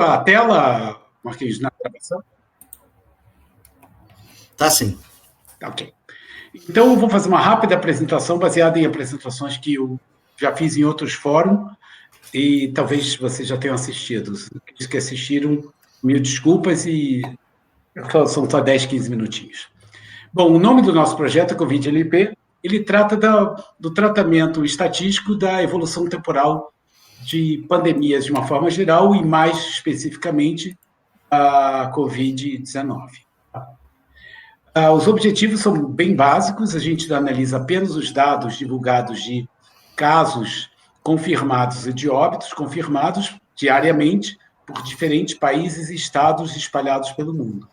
a tela, Marquinhos, na gravação? Tá sim. Tá, ok. Então, eu vou fazer uma rápida apresentação baseada em apresentações que eu já fiz em outros fóruns e talvez vocês já tenham assistido. Os que assistiram, mil desculpas e são só 10, 15 minutinhos. Bom, o nome do nosso projeto é Covid-LP. Ele trata do tratamento estatístico da evolução temporal de pandemias de uma forma geral e, mais especificamente, a Covid-19. Os objetivos são bem básicos, a gente analisa apenas os dados divulgados de casos confirmados e de óbitos confirmados diariamente por diferentes países e estados espalhados pelo mundo.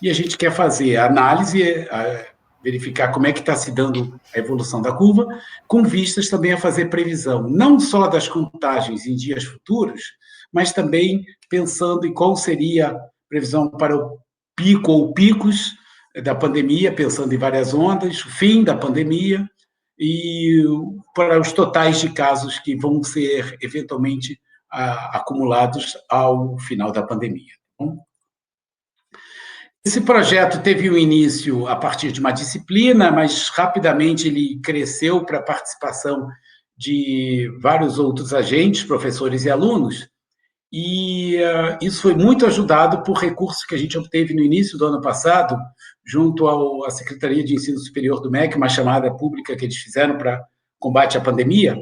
E a gente quer fazer a análise, verificar como é que está se dando a evolução da curva, com vistas também a fazer previsão, não só das contagens em dias futuros, mas também pensando em qual seria a previsão para o pico ou picos da pandemia, pensando em várias ondas, o fim da pandemia e para os totais de casos que vão ser eventualmente acumulados ao final da pandemia. Esse projeto teve um início a partir de uma disciplina, mas rapidamente ele cresceu para a participação de vários outros agentes, professores e alunos, e isso foi muito ajudado por recursos que a gente obteve no início do ano passado, junto à Secretaria de Ensino Superior do MEC, uma chamada pública que eles fizeram para combate à pandemia.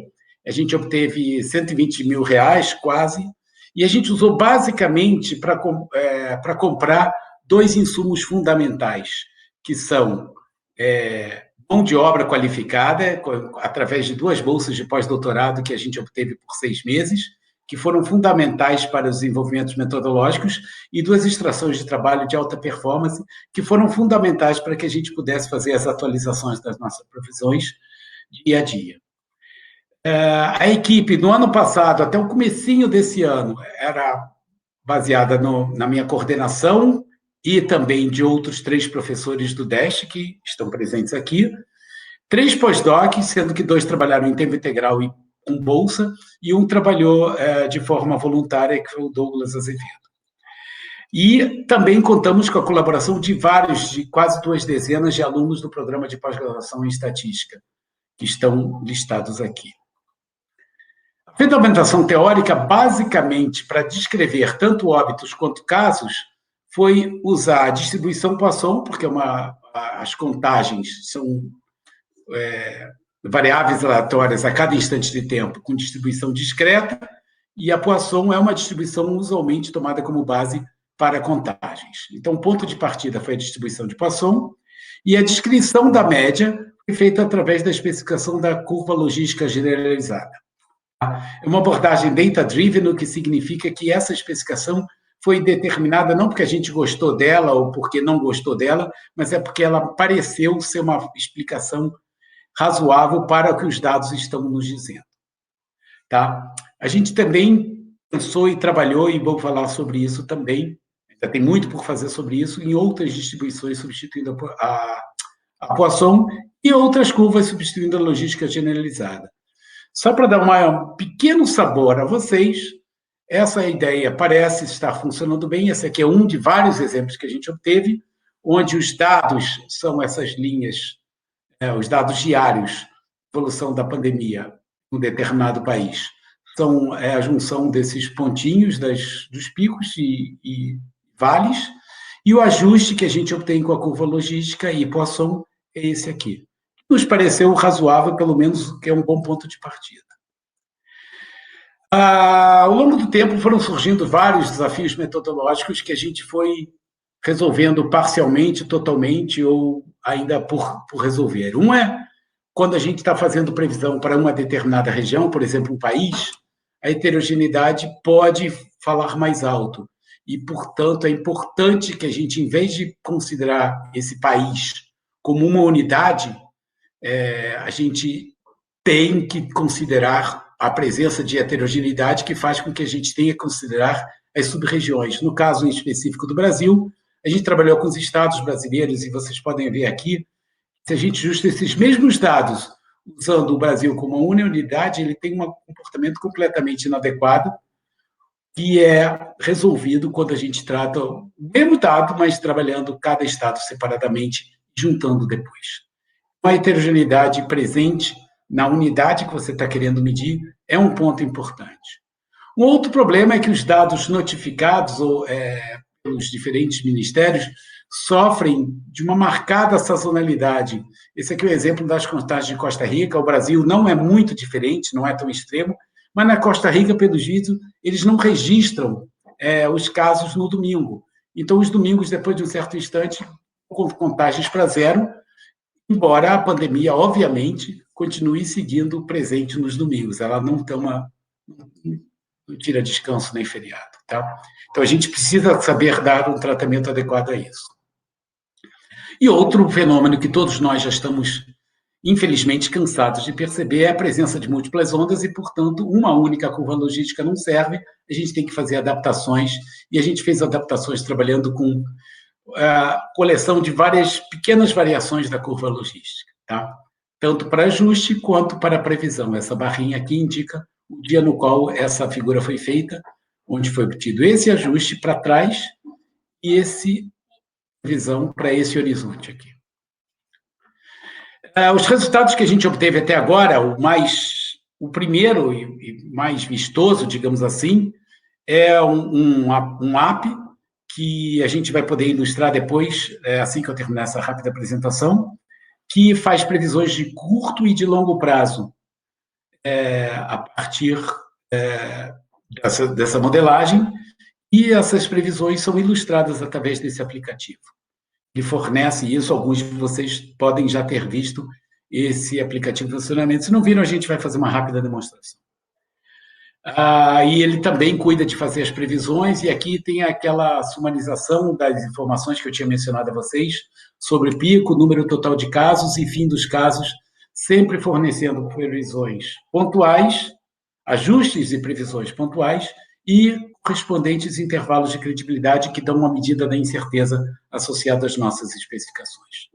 A gente obteve R$120 mil, quase, e a gente usou basicamente para comprar dois insumos fundamentais, que são mão de obra qualificada, através de 2 bolsas de pós-doutorado que a gente obteve por 6 meses, que foram fundamentais para os desenvolvimentos metodológicos, e 2 extrações de trabalho de alta performance, que foram fundamentais para que a gente pudesse fazer as atualizações das nossas profissões dia a dia. A equipe, no ano passado, até o comecinho desse ano, era baseada na minha coordenação e também de outros 3 professores do DEST, que estão presentes aqui, 3 pós-docs, sendo que 2 trabalharam em tempo integral e com bolsa, e um trabalhou de forma voluntária, que foi o Douglas Azevedo. E também contamos com a colaboração de quase 2 dezenas de alunos do programa de pós-graduação em estatística, que estão listados aqui. A fundamentação teórica, basicamente, para descrever tanto óbitos quanto casos, foi usar a distribuição Poisson, porque as contagens são variáveis aleatórias a cada instante de tempo, com distribuição discreta, e a Poisson é uma distribuição usualmente tomada como base para contagens. Então, o ponto de partida foi a distribuição de Poisson, e a descrição da média foi feita através da especificação da curva logística generalizada. É uma abordagem data-driven, o que significa que essa especificação foi determinada não porque a gente gostou dela ou porque não gostou dela, mas é porque ela pareceu ser uma explicação razoável para o que os dados estão nos dizendo. Tá? A gente também pensou e trabalhou, e vou falar sobre isso também, ainda tem muito por fazer sobre isso, em outras distribuições substituindo a Poisson e outras curvas substituindo a logística generalizada. Só para dar um pequeno sabor a vocês, essa ideia parece estar funcionando bem. Esse aqui é um de vários exemplos que a gente obteve, onde os dados são essas linhas, os dados diários, evolução da pandemia em um determinado país. São a junção desses pontinhos dos picos e vales, e o ajuste que a gente obtém com a curva logística e Poisson é esse aqui. Nos pareceu razoável, pelo menos, que é um bom ponto de partida. Ao longo do tempo foram surgindo vários desafios metodológicos que a gente foi resolvendo parcialmente, totalmente ou ainda por resolver. Um é quando a gente está fazendo previsão para uma determinada região, por exemplo, um país, a heterogeneidade pode falar mais alto e, portanto, é importante que a gente, em vez de considerar esse país como uma unidade, a gente tem que considerar a presença de heterogeneidade que faz com que a gente tenha que considerar as sub-regiões. No caso em específico do Brasil, a gente trabalhou com os estados brasileiros e vocês podem ver aqui, se a gente ajusta esses mesmos dados usando o Brasil como uma unidade, ele tem um comportamento completamente inadequado, que é resolvido quando a gente trata o mesmo dado, mas trabalhando cada estado separadamente, juntando depois. A heterogeneidade presente na unidade que você está querendo medir é um ponto importante. Um outro problema é que os dados notificados pelos diferentes ministérios sofrem de uma marcada sazonalidade. Esse aqui é o exemplo das contagens de Costa Rica. O Brasil não é muito diferente, não é tão extremo, mas na Costa Rica, pelo jeito, eles não registram os casos no domingo. Então, os domingos, depois de um certo instante, com contagens para zero, embora a pandemia, obviamente, continue seguindo presente nos domingos. Ela não tira descanso nem feriado. Tá? Então, a gente precisa saber dar um tratamento adequado a isso. E outro fenômeno que todos nós já estamos, infelizmente, cansados de perceber é a presença de múltiplas ondas e, portanto, uma única curva logística não serve, a gente tem que fazer adaptações, e a gente fez adaptações trabalhando com a coleção de várias pequenas variações da curva logística, tá? Tanto para ajuste quanto para previsão. Essa barrinha aqui indica o dia no qual essa figura foi feita, onde foi obtido esse ajuste para trás e esse previsão para esse horizonte aqui. Os resultados que a gente obteve até agora, o primeiro e mais vistoso, digamos assim, é um app que a gente vai poder ilustrar depois, assim que eu terminar essa rápida apresentação, que faz previsões de curto e de longo prazo, a partir dessa modelagem, e essas previsões são ilustradas através desse aplicativo. Ele fornece isso, alguns de vocês podem já ter visto esse aplicativo de funcionamento. Se não viram, a gente vai fazer uma rápida demonstração. E ele também cuida de fazer as previsões, e aqui tem aquela sumarização das informações que eu tinha mencionado a vocês, sobre pico, número total de casos e fim dos casos, sempre fornecendo previsões pontuais, ajustes e previsões pontuais, e correspondentes intervalos de credibilidade que dão uma medida da incerteza associada às nossas especificações.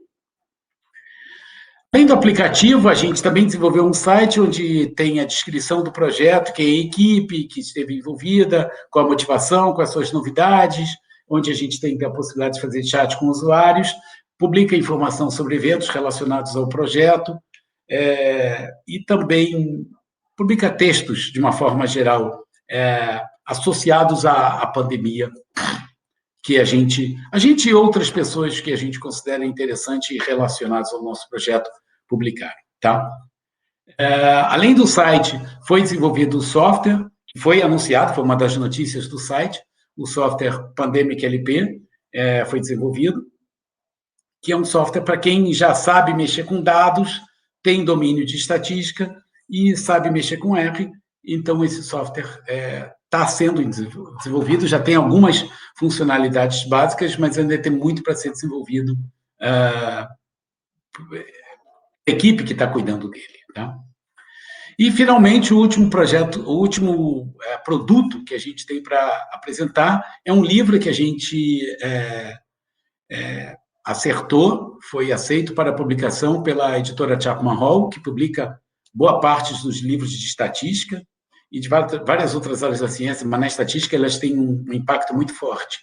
Além do aplicativo, a gente também desenvolveu um site onde tem a descrição do projeto, quem é a equipe que esteve envolvida, qual a motivação, quais são as novidades, onde a gente tem a possibilidade de fazer chat com usuários, publica informação sobre eventos relacionados ao projeto, e também publica textos, de uma forma geral, associados à pandemia, que a gente e outras pessoas que a gente considera interessante e relacionados ao nosso projeto publicaram, tá? Além do site, foi desenvolvido o software, que foi anunciado, foi uma das notícias do site, o software Pandemic LP, foi desenvolvido, que é um software para quem já sabe mexer com dados, tem domínio de estatística e sabe mexer com R. Então, esse software está sendo desenvolvido, já tem algumas funcionalidades básicas, mas ainda tem muito para ser desenvolvido. A equipe que está cuidando dele. Tá? E, finalmente, o último produto que a gente tem para apresentar é um livro que a gente acertou, foi aceito para publicação pela editora Chapman Hall, que publica boa parte dos livros de estatística e de várias outras áreas da ciência, mas na estatística elas têm um impacto muito forte.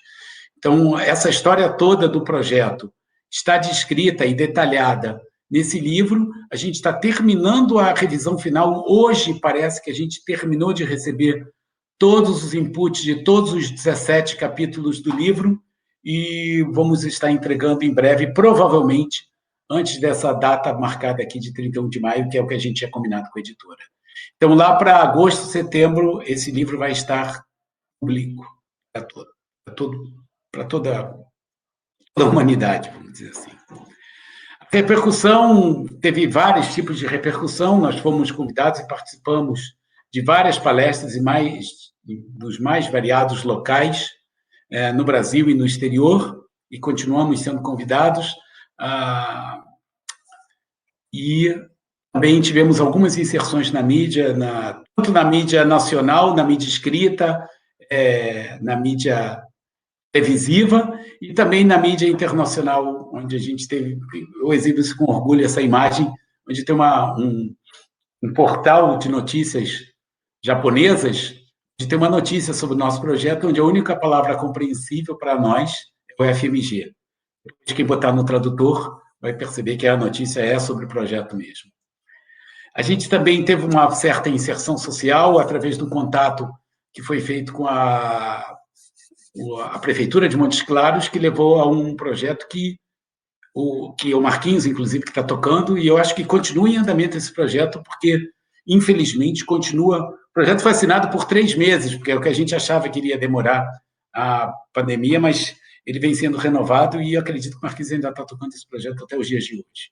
Então, essa história toda do projeto está descrita e detalhada nesse livro. A gente está terminando a revisão final. Hoje, parece que a gente terminou de receber todos os inputs de todos os 17 capítulos do livro e vamos estar entregando em breve, provavelmente, antes dessa data marcada aqui de 31 de maio, que é o que a gente tinha combinado com a editora. Então, lá para agosto, setembro, esse livro vai estar público para toda a humanidade, vamos dizer assim. A repercussão, teve vários tipos de repercussão, nós fomos convidados e participamos de várias palestras dos mais variados locais, no Brasil e no exterior, e continuamos sendo convidados. E também tivemos algumas inserções na mídia, tanto na mídia nacional, na mídia escrita, na mídia televisiva e também na mídia internacional, onde a gente teve, eu exibo isso com orgulho, essa imagem, onde tem um portal de notícias japonesas de ter uma notícia sobre o nosso projeto, onde a única palavra compreensível para nós é o FMG. Depois, quem botar no tradutor vai perceber que a notícia é sobre o projeto mesmo. A gente também teve uma certa inserção social através do contato que foi feito com a Prefeitura de Montes Claros, que levou a um projeto que o Marquinhos, inclusive, que está tocando, e eu acho que continua em andamento esse projeto, porque, infelizmente, continua... O projeto foi assinado por 3 meses, porque é o que a gente achava que iria demorar a pandemia, mas ele vem sendo renovado e eu acredito que o Marquinhos ainda está tocando esse projeto até os dias de hoje.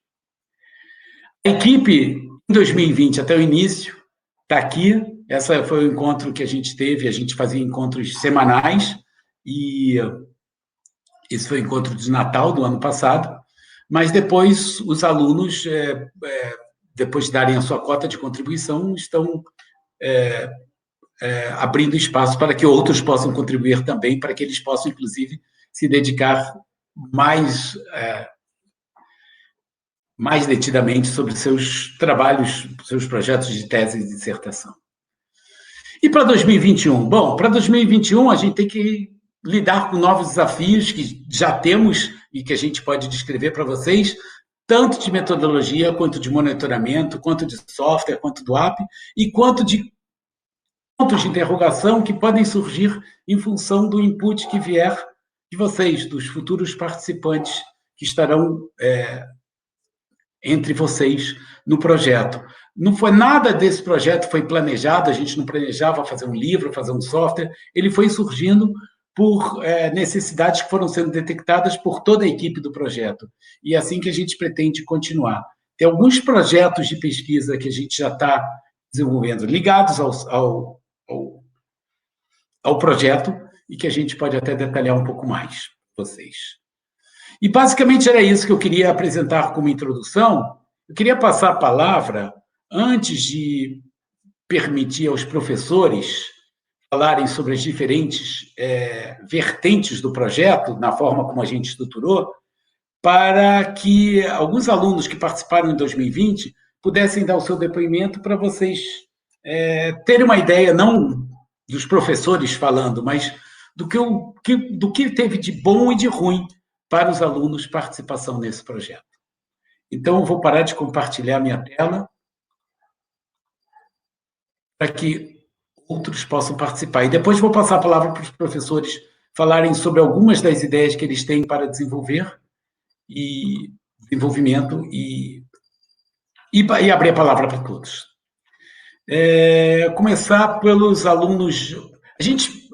A equipe, em 2020, até o início, está aqui. Esse foi o encontro que a gente teve, a gente fazia encontros semanais, e esse foi o encontro de Natal do ano passado, mas depois os alunos, depois de darem a sua cota de contribuição, estão abrindo espaço para que outros possam contribuir também, para que eles possam, inclusive, se dedicar mais detidamente sobre seus trabalhos, seus projetos de tese e dissertação. E para 2021? Bom, para 2021 a gente tem que lidar com novos desafios que já temos e que a gente pode descrever para vocês, tanto de metodologia, quanto de monitoramento, quanto de software, quanto do app, e quanto de pontos de interrogação que podem surgir em função do input que vier de vocês, dos futuros participantes que estarão entre vocês no projeto. Não foi nada desse projeto foi planejado, a gente não planejava fazer um livro, fazer um software, ele foi surgindo por necessidades que foram sendo detectadas por toda a equipe do projeto. E é assim que a gente pretende continuar. Tem alguns projetos de pesquisa que a gente já está desenvolvendo ligados ao projeto e que a gente pode até detalhar um pouco mais para vocês. E basicamente era isso que eu queria apresentar como introdução. Eu queria passar a palavra, antes de permitir aos professores falarem sobre as diferentes vertentes do projeto, na forma como a gente estruturou, para que alguns alunos que participaram em 2020 pudessem dar o seu depoimento para vocês terem uma ideia, não dos professores falando, mas do que teve de bom e de ruim para os alunos participação nesse projeto. Então, eu vou parar de compartilhar minha tela para que outros possam participar. E depois vou passar a palavra para os professores falarem sobre algumas das ideias que eles têm para desenvolver e desenvolvimento e abrir a palavra para todos. Começar pelos alunos. A gente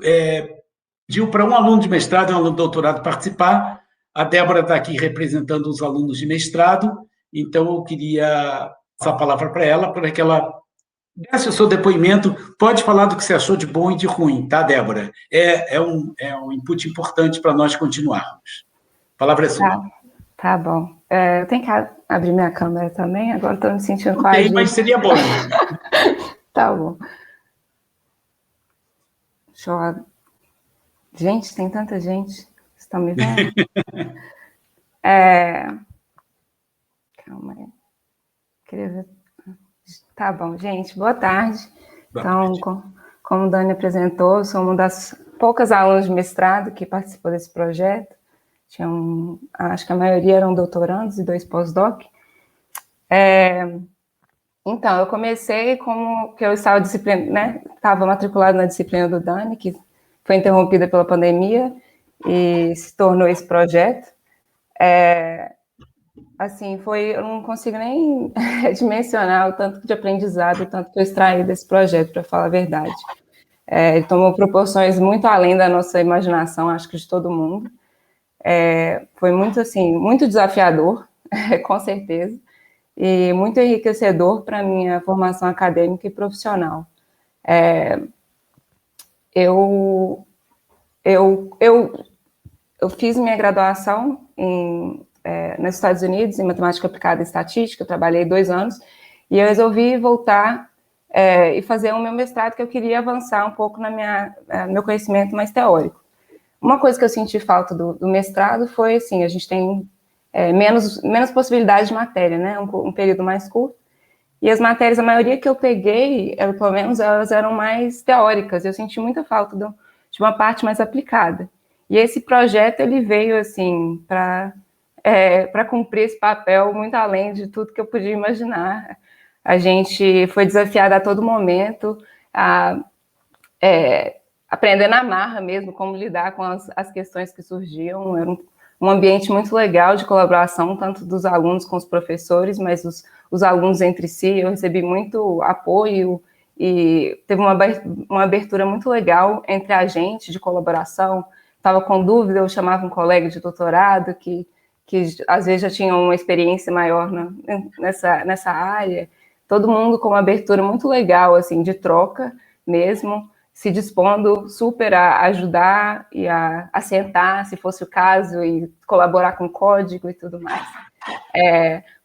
pediu para um aluno de mestrado e um aluno de doutorado participar. A Débora está aqui representando os alunos de mestrado, então eu queria passar a palavra para ela, para que ela desse o seu depoimento. Pode falar do que você achou de bom e de ruim, tá, Débora? É um input importante para nós continuarmos. A palavra é sua. Tá bom. Eu tenho que abrir minha câmera também, agora estou me sentindo quase... Tem, mas seria bom. Tá bom. Deixa eu... Gente, tem tanta gente. Vocês estão me vendo? Calma aí. Queria ver... Tá bom, gente. Boa tarde. Então, como o Dani apresentou, eu sou uma das poucas alunas de mestrado que participou desse projeto. Acho que a maioria eram doutorandos e 2 pós-doc. Então, eu comecei como que eu estava estava matriculada na disciplina do Dani, que foi interrompida pela pandemia e se tornou esse projeto. Assim, eu não consigo nem dimensionar o tanto de aprendizado, o tanto que eu extraí desse projeto, para falar a verdade. Ele tomou proporções muito além da nossa imaginação, acho que de todo mundo. Foi muito, assim, muito desafiador, com certeza, e muito enriquecedor para a minha formação acadêmica e profissional. Eu fiz minha graduação nos Estados Unidos, em matemática aplicada e estatística, eu trabalhei 2 anos, e eu resolvi voltar e fazer o meu mestrado, que eu queria avançar um pouco no meu conhecimento mais teórico. Uma coisa que eu senti falta do mestrado foi, assim, a gente tem menos possibilidade de matéria, né, um período mais curto, E as matérias, a maioria que eu peguei, pelo menos, elas eram mais teóricas. Eu senti muita falta de uma parte mais aplicada. E esse projeto, ele veio, assim, para cumprir esse papel muito além de tudo que eu podia imaginar. A gente foi desafiada a todo momento a aprender na marra mesmo, como lidar com as questões que surgiam. Era um ambiente muito legal de colaboração, tanto dos alunos com os professores, mas os alunos entre si. Eu recebi muito apoio e teve uma abertura muito legal entre a gente, de colaboração. Estava com dúvida, eu chamava um colega de doutorado que às vezes já tinha uma experiência maior nessa área. Todo mundo com uma abertura muito legal, assim, de troca mesmo, se dispondo super a ajudar e a sentar, se fosse o caso, e colaborar com código e tudo mais.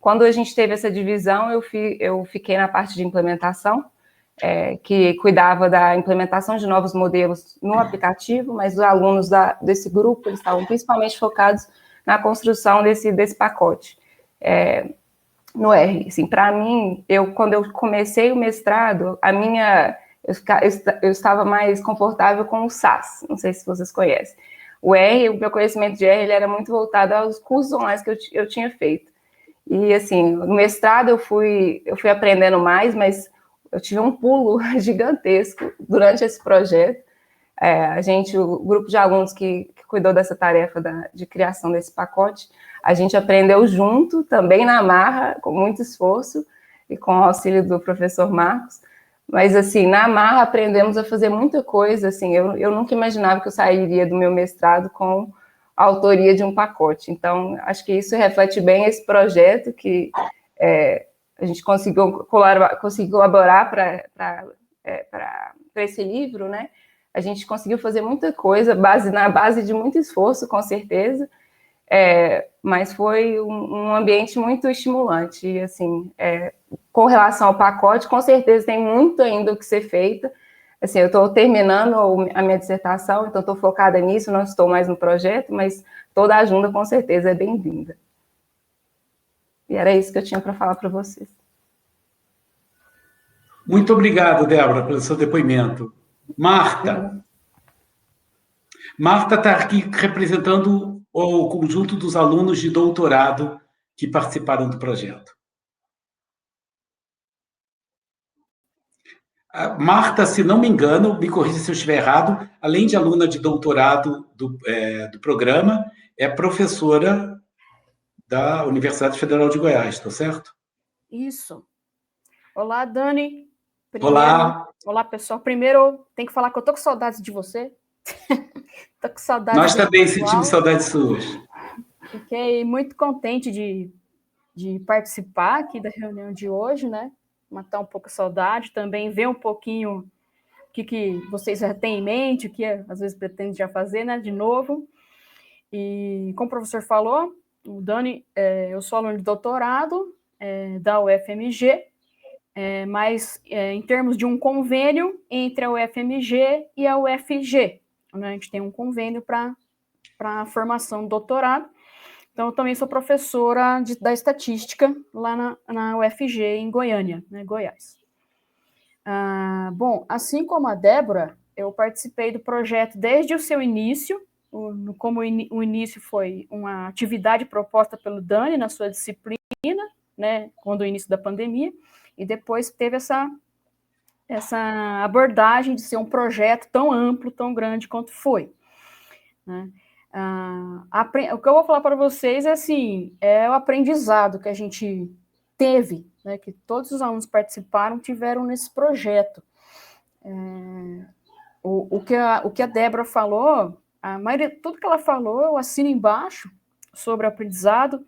Quando a gente teve essa divisão, eu fiquei na parte de implementação, que cuidava da implementação de novos modelos no aplicativo, mas os alunos desse grupo, eles estavam principalmente focados na construção desse pacote. No R, assim, para mim, quando eu comecei o mestrado, eu estava mais confortável com o SAS, não sei se vocês conhecem. O meu conhecimento de R, ele era muito voltado aos cursos online que eu tinha feito. E, assim, no mestrado eu fui aprendendo mais, mas eu tive um pulo gigantesco durante esse projeto. O grupo de alunos que cuidou dessa tarefa de criação desse pacote, a gente aprendeu junto, também na marra, com muito esforço, e com o auxílio do professor Marcos. Mas, assim, na marra aprendemos a fazer muita coisa, assim, eu nunca imaginava que eu sairia do meu mestrado com a autoria de um pacote. Então, acho que isso reflete bem esse projeto que a gente conseguiu colaborar para esse livro, né? A gente conseguiu fazer muita coisa na base de muito esforço, com certeza, mas foi um ambiente muito estimulante. E, assim, com relação ao pacote, com certeza tem muito ainda o que ser feito. Assim, eu estou terminando a minha dissertação, então estou focada nisso, não estou mais no projeto, mas toda a ajuda, com certeza, é bem-vinda. E era isso que eu tinha para falar para vocês. Muito obrigado, Débora, pelo seu depoimento. Marta está aqui representando o conjunto dos alunos de doutorado que participaram do projeto. Marta, se não me engano, me corrija se eu estiver errado, além de aluna de doutorado do programa, é professora da Universidade Federal de Goiás, está certo? Isso. Olá, Dani. Olá. Olá, pessoal. Primeiro, tenho que falar que eu tô com saudades de você. Tô com saudades. Nós também sentimos saudades suas. Fiquei muito contente de participar aqui da reunião de hoje, né? Matar um pouco a saudade, também ver um pouquinho o que vocês já têm em mente, o que às vezes pretendem já fazer, né? De novo. E como o professor falou, o Dani, eu sou aluno de doutorado da UFMG, mas em termos de um convênio entre a UFMG e a UFG, né? A gente tem um convênio para a formação do doutorado. Então, eu também sou professora da estatística lá na UFG, em Goiânia, né, Goiás. Bom, assim como a Débora, eu participei do projeto desde o seu início, como o início foi uma atividade proposta pelo Dani na sua disciplina, né, quando o início da pandemia, e depois teve essa abordagem de ser um projeto tão amplo, tão grande quanto foi, né? O que eu vou falar para vocês é o aprendizado que a gente teve, né, que todos os alunos participaram, tiveram nesse projeto. O que a Débora falou, a maioria, tudo que ela falou, eu assino embaixo sobre o aprendizado,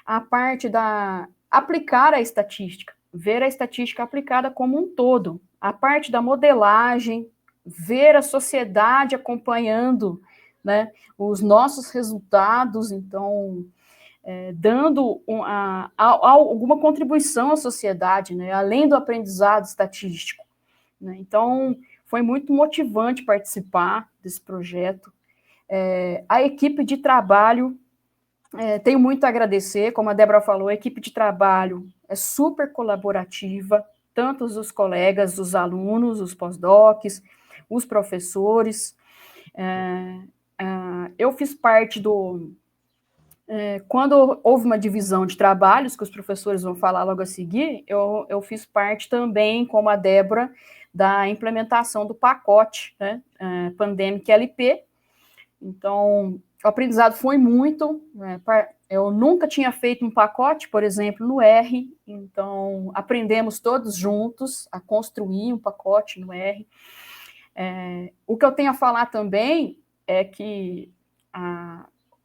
a parte da aplicar a estatística, ver a estatística aplicada como um todo, a parte da modelagem, ver a sociedade acompanhando, né, os nossos resultados, então, dando alguma contribuição à sociedade, né, além do aprendizado estatístico, né. Então, foi muito motivante participar desse projeto. A equipe de trabalho, tenho muito a agradecer, como a Débora falou, a equipe de trabalho é super colaborativa, tanto os colegas, os alunos, os pós-docs, os professores. Eu fiz parte quando houve uma divisão de trabalhos, que os professores vão falar logo a seguir, eu fiz parte também, como a Débora, da implementação do pacote, né, Pandemic LP. Então, o aprendizado foi muito, eu nunca tinha feito um pacote, por exemplo, no R, então aprendemos todos juntos a construir um pacote no R. O que eu tenho a falar também é que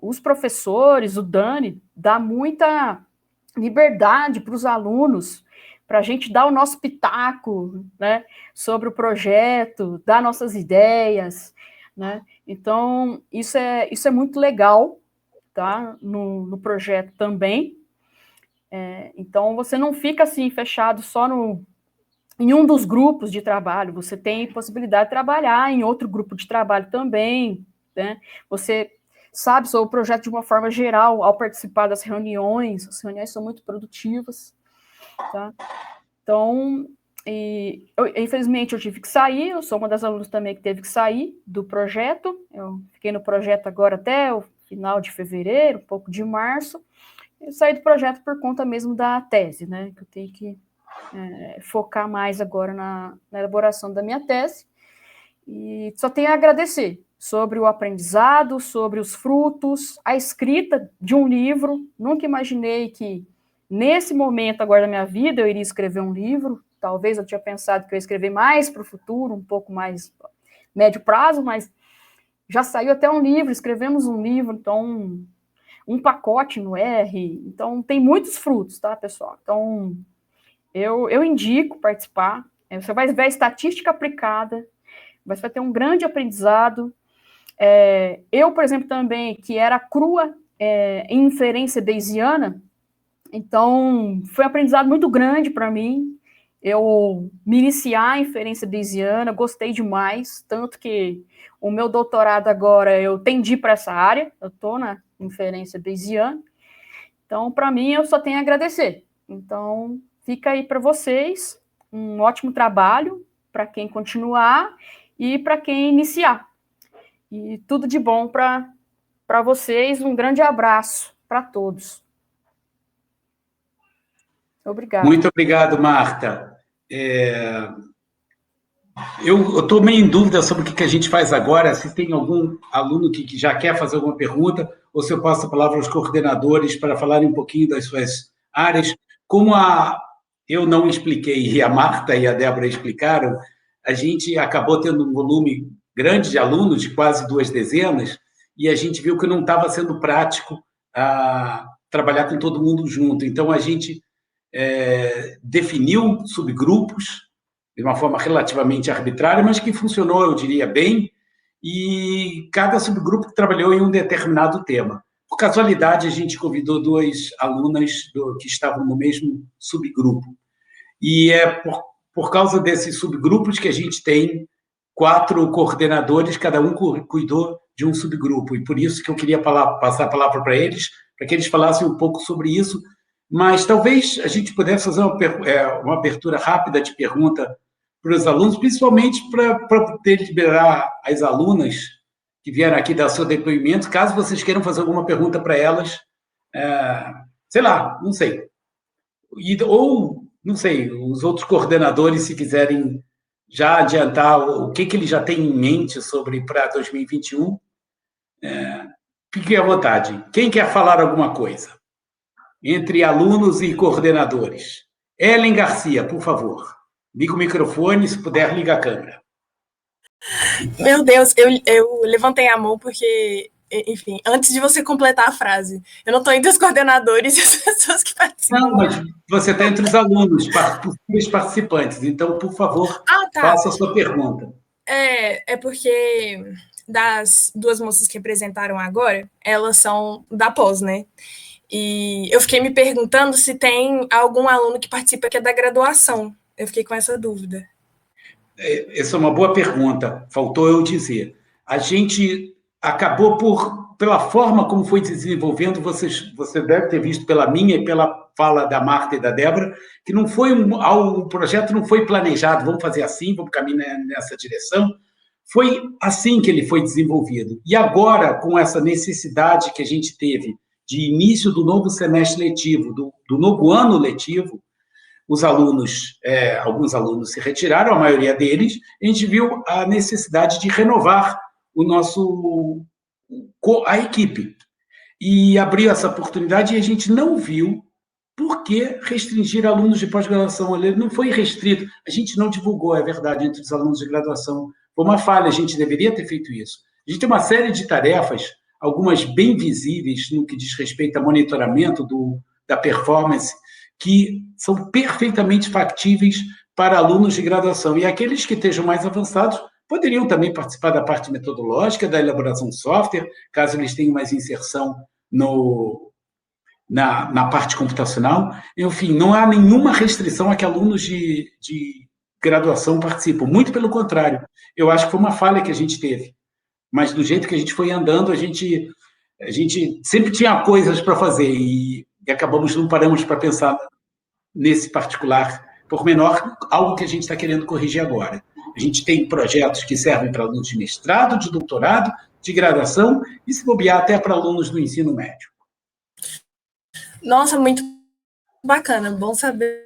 os professores, o Dani, dá muita liberdade para os alunos, para a gente dar o nosso pitaco, né, sobre o projeto, dar nossas ideias, né? Então, isso é muito legal, tá? No projeto também. Então, você não fica assim, fechado só em um dos grupos de trabalho, você tem possibilidade de trabalhar em outro grupo de trabalho também, né? Você sabe sobre o projeto de uma forma geral, ao participar das reuniões, as reuniões são muito produtivas, tá? Então, infelizmente eu tive que sair, eu sou uma das alunas também que teve que sair do projeto, eu fiquei no projeto agora até o final de fevereiro, um pouco de março, eu saí do projeto por conta mesmo da tese, né, que eu tenho que focar mais agora na elaboração da minha tese, e só tenho a agradecer sobre o aprendizado, sobre os frutos, a escrita de um livro. Nunca imaginei que nesse momento agora da minha vida eu iria escrever um livro, talvez eu tinha pensado que eu ia escrever mais para o futuro, um pouco mais médio prazo, mas já saiu até um livro, escrevemos um livro, então um pacote no R, então tem muitos frutos, tá, pessoal? Então eu indico participar, você vai ver a estatística aplicada, você vai ter um grande aprendizado. Eu, por exemplo, também, que era crua em inferência bayesiana, então foi um aprendizado muito grande para mim, eu me iniciar em inferência bayesiana, gostei demais, tanto que o meu doutorado agora, eu tendi para essa área, eu estou na inferência bayesiana, então, para mim, eu só tenho a agradecer. Então, fica aí para vocês, um ótimo trabalho, para quem continuar e para quem iniciar. E tudo de bom para vocês, um grande abraço para todos. Obrigada. Muito obrigado, Marta. Eu estou meio em dúvida sobre o que a gente faz agora, se tem algum aluno que já quer fazer alguma pergunta, ou se eu passo a palavra aos coordenadores para falarem um pouquinho das suas áreas. Como eu não expliquei e a Marta e a Débora explicaram, a gente acabou tendo um volume grande de alunos, de quase 2 dezenas, e a gente viu que não estava sendo prático trabalhar com todo mundo junto. Então, a gente definiu subgrupos, de uma forma relativamente arbitrária, mas que funcionou, eu diria, bem, e cada subgrupo trabalhou em um determinado tema. Por casualidade, a gente convidou 2 alunas que estavam no mesmo subgrupo. E é por causa desses subgrupos que a gente tem 4 coordenadores, cada um cuidou de um subgrupo, e por isso que eu queria passar a palavra para eles, para que eles falassem um pouco sobre isso, mas talvez a gente pudesse fazer uma abertura rápida de pergunta para os alunos, principalmente para poder liberar as alunas que vieram aqui dar seu depoimento, caso vocês queiram fazer alguma pergunta para elas, sei lá, não sei. Ou, não sei, os outros coordenadores, se quiserem já adiantar o que eles já têm em mente sobre para 2021, fiquem à vontade. Quem quer falar alguma coisa? Entre alunos e coordenadores. Ellen Garcia, por favor. Liga o microfone, se puder, liga a câmera. Meu Deus, eu levantei a mão porque, enfim, antes de você completar a frase, eu não estou entre os coordenadores e as pessoas que participam. Não, mas você está entre os alunos, possíveis participantes, então, por favor, faça a sua pergunta. É porque das 2 moças que apresentaram agora, elas são da pós, né? E eu fiquei me perguntando se tem algum aluno que participa que é da graduação. Eu fiquei com essa dúvida. Essa é uma boa pergunta, faltou eu dizer. A gente acabou pela forma como foi desenvolvendo, você deve ter visto pela minha e pela fala da Marta e da Débora, que não foi o projeto não foi planejado, vamos fazer assim, vamos caminhar nessa direção. Foi assim que ele foi desenvolvido. E agora, com essa necessidade que a gente teve de início do novo semestre letivo, do novo ano letivo, os alunos, alguns alunos se retiraram, a maioria deles, a gente viu a necessidade de renovar a equipe. E abriu essa oportunidade e a gente não viu por que restringir alunos de pós-graduação. Ele não foi restrito, a gente não divulgou, é verdade, entre os alunos de graduação. Foi uma falha, a gente deveria ter feito isso. A gente tem uma série de tarefas, algumas bem visíveis no que diz respeito ao monitoramento da performance, que são perfeitamente factíveis para alunos de graduação. E aqueles que estejam mais avançados poderiam também participar da parte metodológica, da elaboração de software, caso eles tenham mais inserção na parte computacional. Enfim, não há nenhuma restrição a que alunos de graduação participam. Muito pelo contrário. Eu acho que foi uma falha que a gente teve. Mas do jeito que a gente foi andando, a gente sempre tinha coisas para fazer e não paramos para pensar nesse particular pormenor, algo que a gente está querendo corrigir agora. A gente tem projetos que servem para alunos de mestrado, de doutorado, de graduação e, se bobear, até para alunos do ensino médio. Nossa, muito bacana, bom saber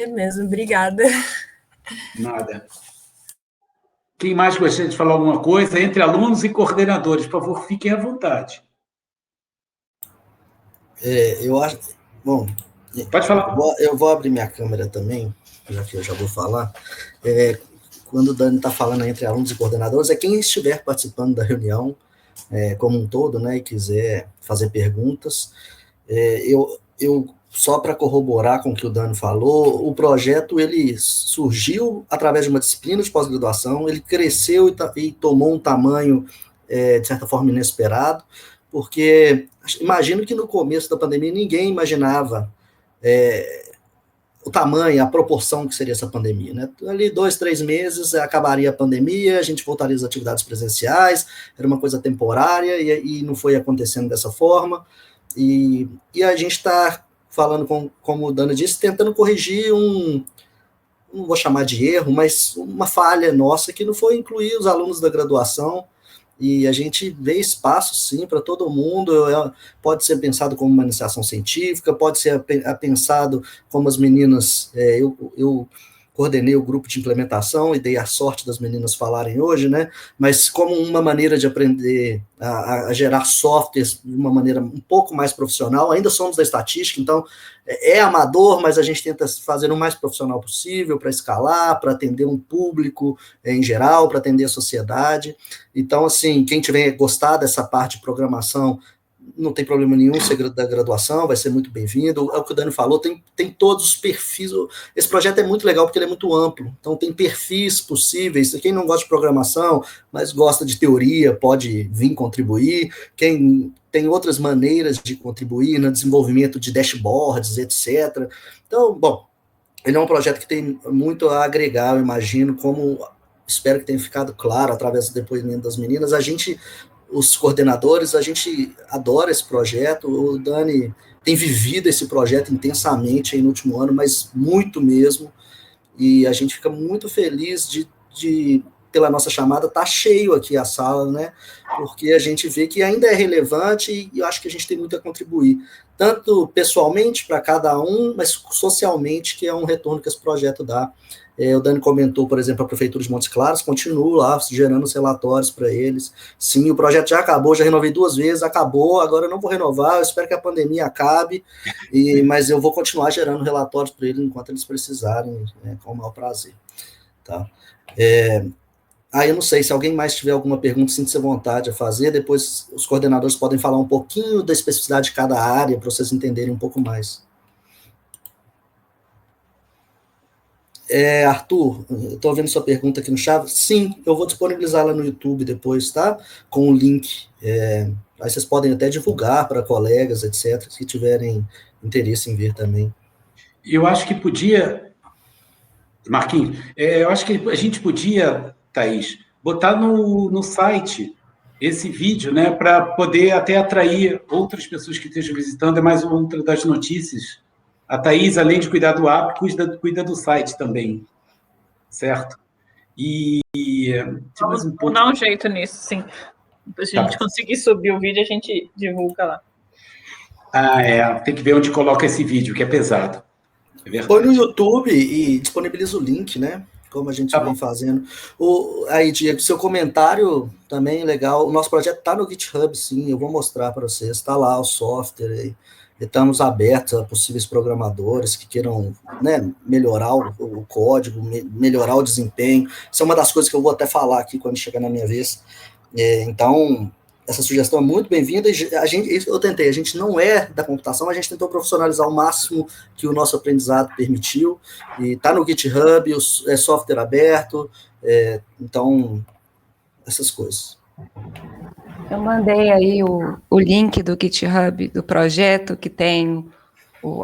mesmo, obrigada. Nada. Quem mais gostaria de falar alguma coisa? Entre alunos e coordenadores, por favor, fiquem à vontade. Eu acho... Bom, pode falar. Eu vou abrir minha câmera também, já que eu já vou falar. Quando o Dani está falando entre alunos e coordenadores, quem estiver participando da reunião como um todo, né, e quiser fazer perguntas. Eu só para corroborar com o que o Dani falou, o projeto ele surgiu através de uma disciplina de pós-graduação, ele cresceu e tomou um tamanho, de certa forma, inesperado, porque imagino que no começo da pandemia ninguém imaginava o tamanho, a proporção que seria essa pandemia, né? Ali 2, 3 meses acabaria a pandemia, a gente voltaria às atividades presenciais, era uma coisa temporária e não foi acontecendo dessa forma, e a gente está falando, como o Dani disse, tentando corrigir não vou chamar de erro, mas uma falha nossa que não foi incluir os alunos da graduação, e a gente vê espaço, sim, para todo mundo. Pode ser pensado como uma iniciação científica, pode ser pensado como as meninas... Eu coordenei o grupo de implementação e dei a sorte das meninas falarem hoje, né? Mas como uma maneira de aprender a gerar softwares de uma maneira um pouco mais profissional. Ainda somos da estatística, então é amador, mas a gente tenta fazer o mais profissional possível para escalar, para atender um público em geral, para atender a sociedade. Então, assim, quem tiver gostado dessa parte de programação, não tem problema nenhum ser da graduação, vai ser muito bem-vindo. É o que o Dani falou, tem todos os perfis. Esse projeto é muito legal porque ele é muito amplo, então tem perfis possíveis. Quem não gosta de programação, mas gosta de teoria, pode vir contribuir. Quem tem outras maneiras de contribuir no desenvolvimento de dashboards, etc. Então, bom, ele é um projeto que tem muito a agregar, eu imagino, espero que tenha ficado claro através do depoimento das meninas. Os coordenadores, a gente adora esse projeto, o Dani tem vivido esse projeto intensamente aí no último ano, mas muito mesmo, e a gente fica muito feliz de pela nossa chamada, tá cheio aqui a sala, né, porque a gente vê que ainda é relevante e eu acho que a gente tem muito a contribuir, tanto pessoalmente para cada um, mas socialmente, que é um retorno que esse projeto dá. O Dani comentou, por exemplo, a Prefeitura de Montes Claros, continuo lá gerando os relatórios para eles. Sim, o projeto já acabou, já renovei 2 vezes, acabou, agora eu não vou renovar, eu espero que a pandemia acabe, mas eu vou continuar gerando relatórios para eles enquanto eles precisarem, com o maior prazer. Tá? Eu não sei, se alguém mais tiver alguma pergunta, sinta-se à vontade a fazer, depois os coordenadores podem falar um pouquinho da especificidade de cada área, para vocês entenderem um pouco mais. Arthur, eu estou vendo sua pergunta aqui no chat. Sim, eu vou disponibilizá-la no YouTube depois, tá? Com o link. Aí vocês podem até divulgar para colegas, etc., se tiverem interesse em ver também. Eu acho que podia, Marquinhos, eu acho que a gente podia, Thaís, botar no site esse vídeo, né, para poder até atrair outras pessoas que estejam visitando. É mais outra das notícias. A Thaís, além de cuidar do app, cuida do site também, certo? E vamos dar um jeito nisso, sim. Se a gente conseguir subir o vídeo, a gente divulga lá. Tem que ver onde coloca esse vídeo, que é pesado. Põe no YouTube e disponibiliza o link, né? Como a gente vem fazendo. Aí, Diego, seu comentário também legal. O nosso projeto está no GitHub, sim. Eu vou mostrar para vocês. Está lá o software. E estamos abertos a possíveis programadores que queiram, né, melhorar o código, melhorar o desempenho. Isso é uma das coisas que eu vou até falar aqui quando chegar na minha vez. Então, essa sugestão é muito bem-vinda. A gente não é da computação, mas a gente tentou profissionalizar o máximo que o nosso aprendizado permitiu, e está no GitHub, é software aberto, então, essas coisas. Eu mandei aí o link do GitHub, do projeto, que tem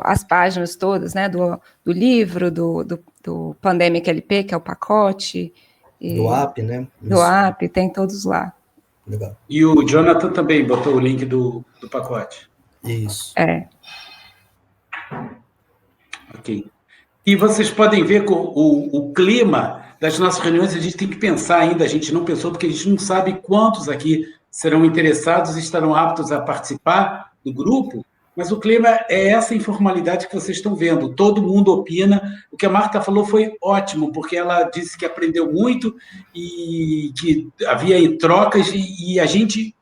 as páginas todas, né, do livro, do Pandemic LP, que é o pacote. Do app, né? Do app, tem todos lá. Legal. E o Jonathan também botou o link do pacote. Isso. Ok. E vocês podem ver que o clima das nossas reuniões, a gente tem que pensar ainda, a gente não pensou, porque a gente não sabe quantos aqui serão interessados e estarão aptos a participar do grupo, mas o clima é essa informalidade que vocês estão vendo. Todo mundo opina. O que a Marta falou foi ótimo, porque ela disse que aprendeu muito e que havia trocas, e a gente...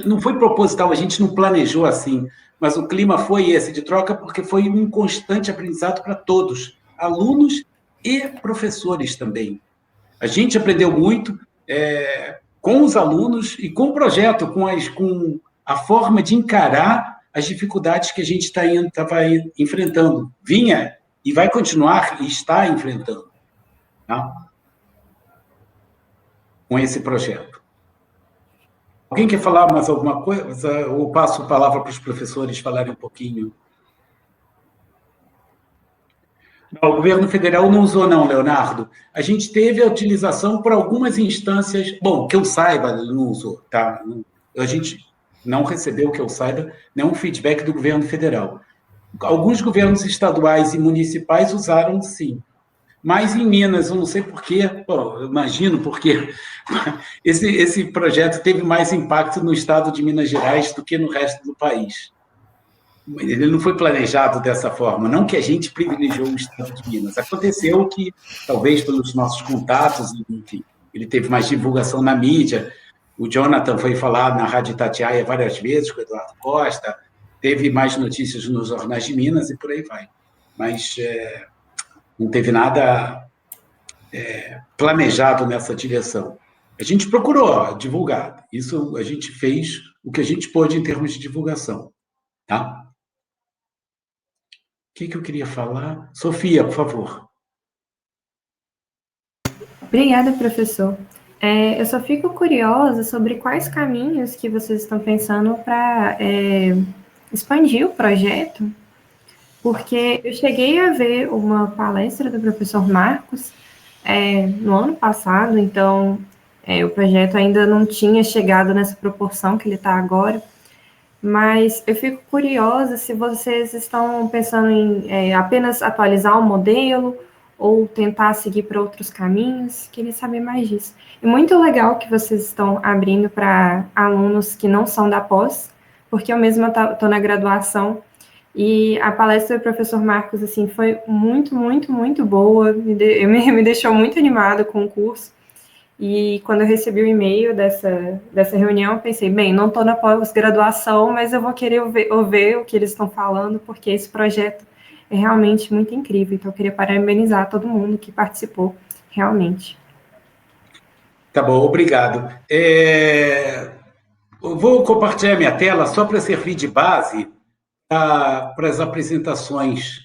Não foi proposital, a gente não planejou assim, mas o clima foi esse de troca, porque foi um constante aprendizado para todos, alunos e professores também. A gente aprendeu muito com os alunos e com o projeto, com a forma de encarar as dificuldades que a gente estava enfrentando, vinha e vai continuar e está enfrentando, tá? Com esse projeto. Alguém quer falar mais alguma coisa? Ou passo a palavra para os professores falarem um pouquinho? Não, o governo federal não usou, não, Leonardo. A gente teve a utilização por algumas instâncias... Bom, que eu saiba, não usou, tá? A gente não recebeu, que eu saiba, nenhum feedback do governo federal. Alguns governos estaduais e municipais usaram, sim. Mas em Minas, eu não sei porquê, eu imagino porque esse projeto teve mais impacto no estado de Minas Gerais do que no resto do país. Ele não foi planejado dessa forma, não que a gente privilegiou o estado de Minas. Aconteceu que, talvez pelos nossos contatos, enfim, ele teve mais divulgação na mídia. O Jonathan foi falar na Rádio Itatiaia várias vezes com o Eduardo Costa, teve mais notícias nos jornais de Minas e por aí vai. Mas não teve nada planejado nessa direção. A gente procurou divulgar. Isso a gente fez o que a gente pôde em termos de divulgação. Tá? O que eu queria falar? Sofia, por favor. Obrigada, professor. Eu só fico curiosa sobre quais caminhos que vocês estão pensando para expandir o projeto, porque eu cheguei a ver uma palestra do professor Marcos no ano passado, então o projeto ainda não tinha chegado nessa proporção que ele está agora, mas eu fico curiosa se vocês estão pensando em apenas atualizar o modelo ou tentar seguir para outros caminhos. Queria saber mais disso. E muito legal que vocês estão abrindo para alunos que não são da pós, porque eu mesma estou na graduação, e a palestra do professor Marcos, assim, foi muito, muito, muito boa, me deixou muito animada com o curso, e quando eu recebi o e-mail dessa reunião, eu pensei, bem, não estou na pós-graduação, mas eu vou querer ouvir o que eles estão falando, porque esse projeto é realmente muito incrível. Então, eu queria parabenizar todo mundo que participou, realmente. Tá bom, obrigado. Eu vou compartilhar minha tela só para servir de base para as apresentações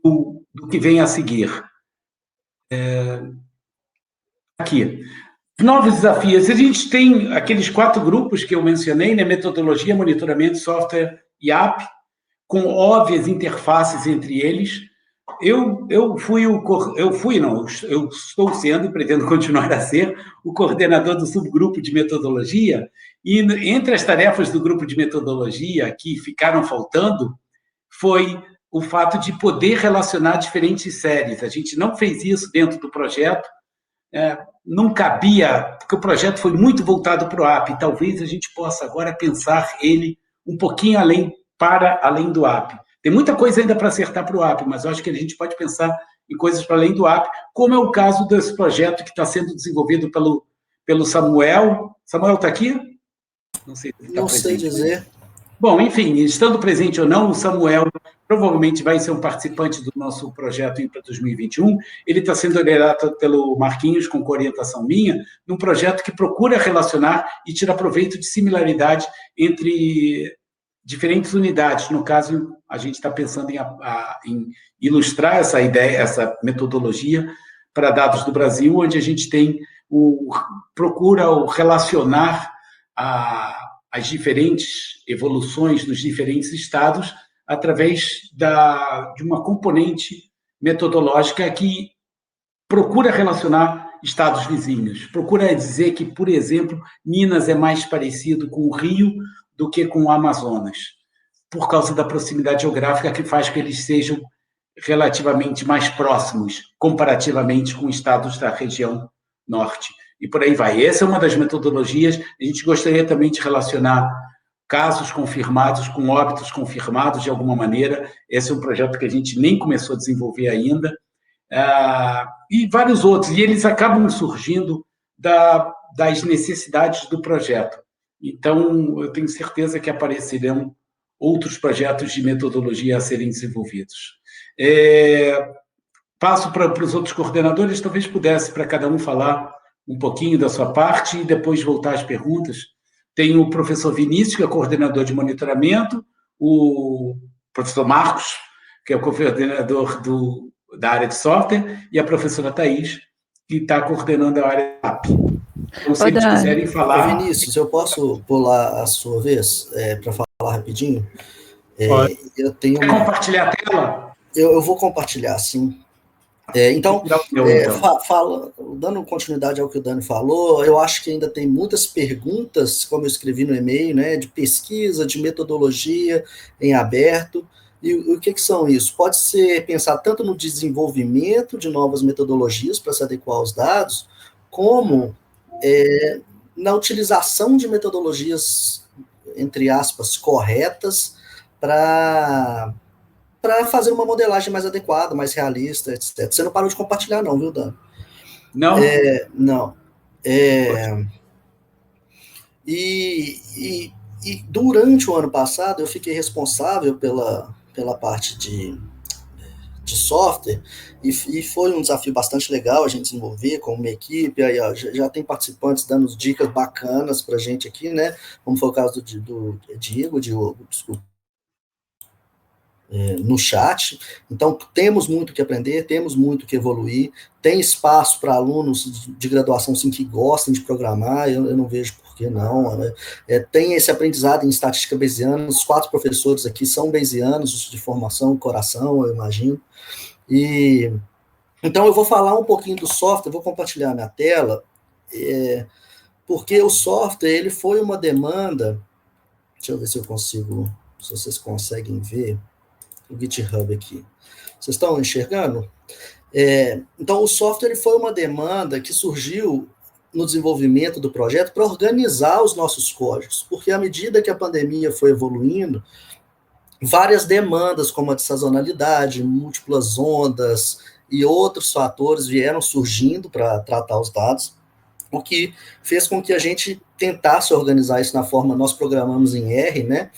do que vem a seguir. Aqui. Novos desafios. A gente tem aqueles 4 grupos que eu mencionei, né? Metodologia, monitoramento, software e app, com óbvias interfaces entre eles, Eu estou sendo e pretendo continuar a ser o coordenador do subgrupo de metodologia, e entre as tarefas do grupo de metodologia que ficaram faltando foi o fato de poder relacionar diferentes séries. A gente não fez isso dentro do projeto, não cabia, porque o projeto foi muito voltado para o app, e talvez a gente possa agora pensar ele um pouquinho além do app. Tem muita coisa ainda para acertar para o app, mas eu acho que a gente pode pensar em coisas para além do app, como é o caso desse projeto que está sendo desenvolvido pelo Samuel. Samuel está aqui? Não sei, não sei dizer. Bom, enfim, estando presente ou não, o Samuel provavelmente vai ser um participante do nosso projeto Infra 2021. Ele está sendo liderado pelo Marquinhos, com orientação minha, num projeto que procura relacionar e tirar proveito de similaridade entre diferentes unidades. No caso, a gente está pensando em ilustrar essa ideia, essa metodologia para dados do Brasil, onde a gente procura relacionar as diferentes evoluções nos diferentes estados através de uma componente metodológica que procura relacionar estados vizinhos. Procura dizer que, por exemplo, Minas é mais parecido com o Rio do que com o Amazonas, por causa da proximidade geográfica que faz que eles sejam relativamente mais próximos, comparativamente com estados da região norte. E por aí vai. Essa é uma das metodologias. A gente gostaria também de relacionar casos confirmados com óbitos confirmados de alguma maneira. Esse é um projeto que a gente nem começou a desenvolver ainda. E vários outros. E eles acabam surgindo das necessidades do projeto. Então, eu tenho certeza que aparecerão outros projetos de metodologia a serem desenvolvidos. Passo para os outros coordenadores, talvez pudesse para cada um falar um pouquinho da sua parte e depois voltar às perguntas. Tem o professor Vinícius, que é coordenador de monitoramento, o professor Marcos, que é o coordenador da área de software, e a professora Thais, que está coordenando a área de app. Então, se eles quiserem falar... Vinícius, eu posso pular a sua vez para falar rapidinho? Eu tenho Quer compartilhar a tela? Eu vou compartilhar, sim. Então, dando continuidade ao que o Dani falou, eu acho que ainda tem muitas perguntas, como eu escrevi no e-mail, né, de pesquisa, de metodologia em aberto. E o que são isso? Pode ser pensar tanto no desenvolvimento de novas metodologias para se adequar aos dados, como na utilização de metodologias, entre aspas, corretas para fazer uma modelagem mais adequada, mais realista, etc. Você não parou de compartilhar, não, viu, Dan? Não? Não. E durante o ano passado, eu fiquei responsável pela parte de software, e foi um desafio bastante legal a gente desenvolver com uma equipe. Aí, ó, já tem participantes dando dicas bacanas para a gente aqui, né? Como foi o caso do Diogo, desculpa, no chat. Então, temos muito que aprender, temos muito que evoluir, tem espaço para alunos de graduação, sim, que gostem de programar, eu não vejo por que não, né? Tem esse aprendizado em estatística bayesiana, os 4 professores aqui são bayesianos de formação, coração, eu imagino, e então eu vou falar um pouquinho do software, vou compartilhar minha tela, porque o software, ele foi uma demanda, deixa eu ver se eu consigo, se vocês conseguem ver, o GitHub aqui. Vocês estão enxergando? Então, o software foi uma demanda que surgiu no desenvolvimento do projeto para organizar os nossos códigos, porque à medida que a pandemia foi evoluindo, várias demandas, como a de sazonalidade, múltiplas ondas e outros fatores vieram surgindo para tratar os dados, o que fez com que a gente tentasse organizar isso na forma, nós programamos em R, né?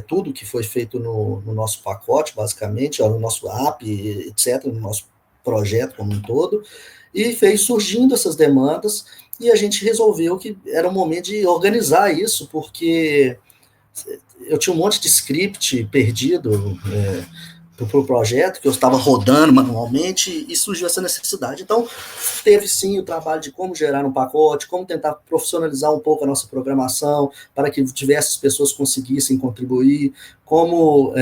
Tudo que foi feito no nosso pacote, basicamente, no nosso app, etc., no nosso projeto como um todo, e fez surgindo essas demandas, e a gente resolveu que era o momento de organizar isso, porque eu tinha um monte de script perdido para o projeto, que eu estava rodando manualmente, e surgiu essa necessidade. Então, teve sim o trabalho de como gerar um pacote, como tentar profissionalizar um pouco a nossa programação, para que diversas pessoas conseguissem contribuir, como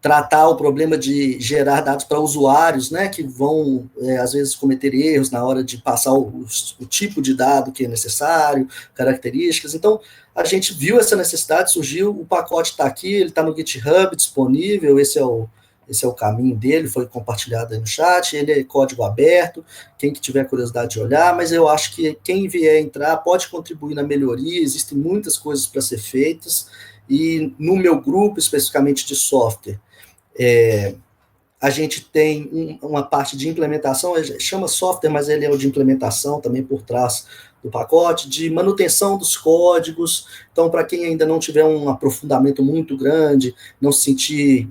tratar o problema de gerar dados para usuários, né, que vão, às vezes, cometer erros na hora de passar o tipo de dado que é necessário, características. Então, a gente viu essa necessidade, surgiu, o pacote está aqui, ele está no GitHub disponível, esse é o caminho dele, foi compartilhado aí no chat, ele é código aberto, quem que tiver curiosidade de olhar, mas eu acho que quem vier entrar pode contribuir na melhoria, existem muitas coisas para ser feitas, e no meu grupo, especificamente de software, a gente tem uma parte de implementação, chama software, mas ele é o de implementação também por trás do pacote, de manutenção dos códigos. Então, para quem ainda não tiver um aprofundamento muito grande, não se sentir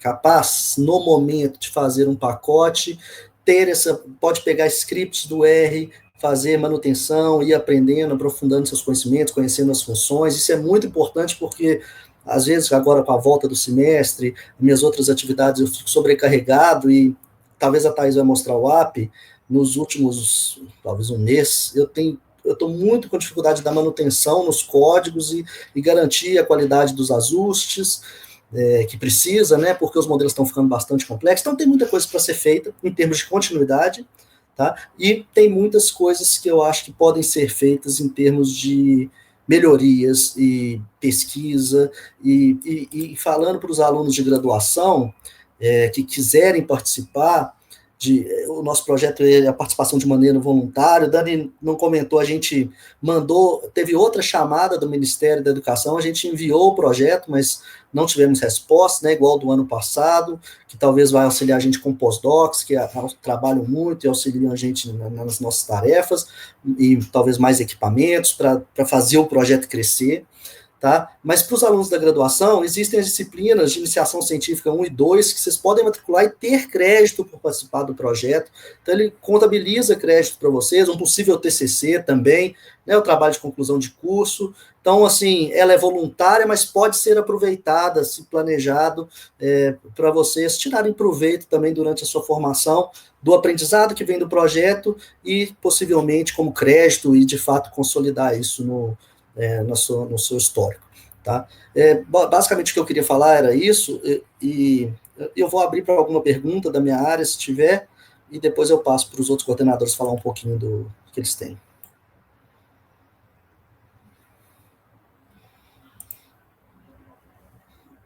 capaz, no momento, de fazer um pacote, pode pegar scripts do R, fazer manutenção, ir aprendendo, aprofundando seus conhecimentos, conhecendo as funções. Isso é muito importante porque, às vezes, agora com a volta do semestre, minhas outras atividades, eu fico sobrecarregado e talvez a Thaís vai mostrar o app, nos últimos, talvez um mês, eu estou muito com dificuldade da manutenção nos códigos e garantir a qualidade dos ajustes que precisa, né, porque os modelos estão ficando bastante complexos. Então, tem muita coisa para ser feita em termos de continuidade, tá? E tem muitas coisas que eu acho que podem ser feitas em termos de melhorias e pesquisa, e falando para os alunos de graduação que quiserem participar, o nosso projeto é a participação de maneira voluntária. O Dani não comentou, a gente teve outra chamada do Ministério da Educação, a gente enviou o projeto, mas não tivemos resposta, né, igual do ano passado, que talvez vai auxiliar a gente com pós-docs, que trabalham muito e auxiliam a gente nas nossas tarefas, e talvez mais equipamentos para fazer o projeto crescer. Tá? Mas para os alunos da graduação, existem as disciplinas de iniciação científica 1 e 2 que vocês podem matricular e ter crédito por participar do projeto. Então, ele contabiliza crédito para vocês, um possível TCC também, né, o trabalho de conclusão de curso. Então, assim, ela é voluntária, mas pode ser aproveitada, se planejado, para vocês tirarem proveito também durante a sua formação do aprendizado que vem do projeto e, possivelmente, como crédito e, de fato, consolidar isso no seu histórico, tá? Basicamente o que eu queria falar era isso, e eu vou abrir para alguma pergunta da minha área, se tiver, e depois eu passo para os outros coordenadores falar um pouquinho do que eles têm.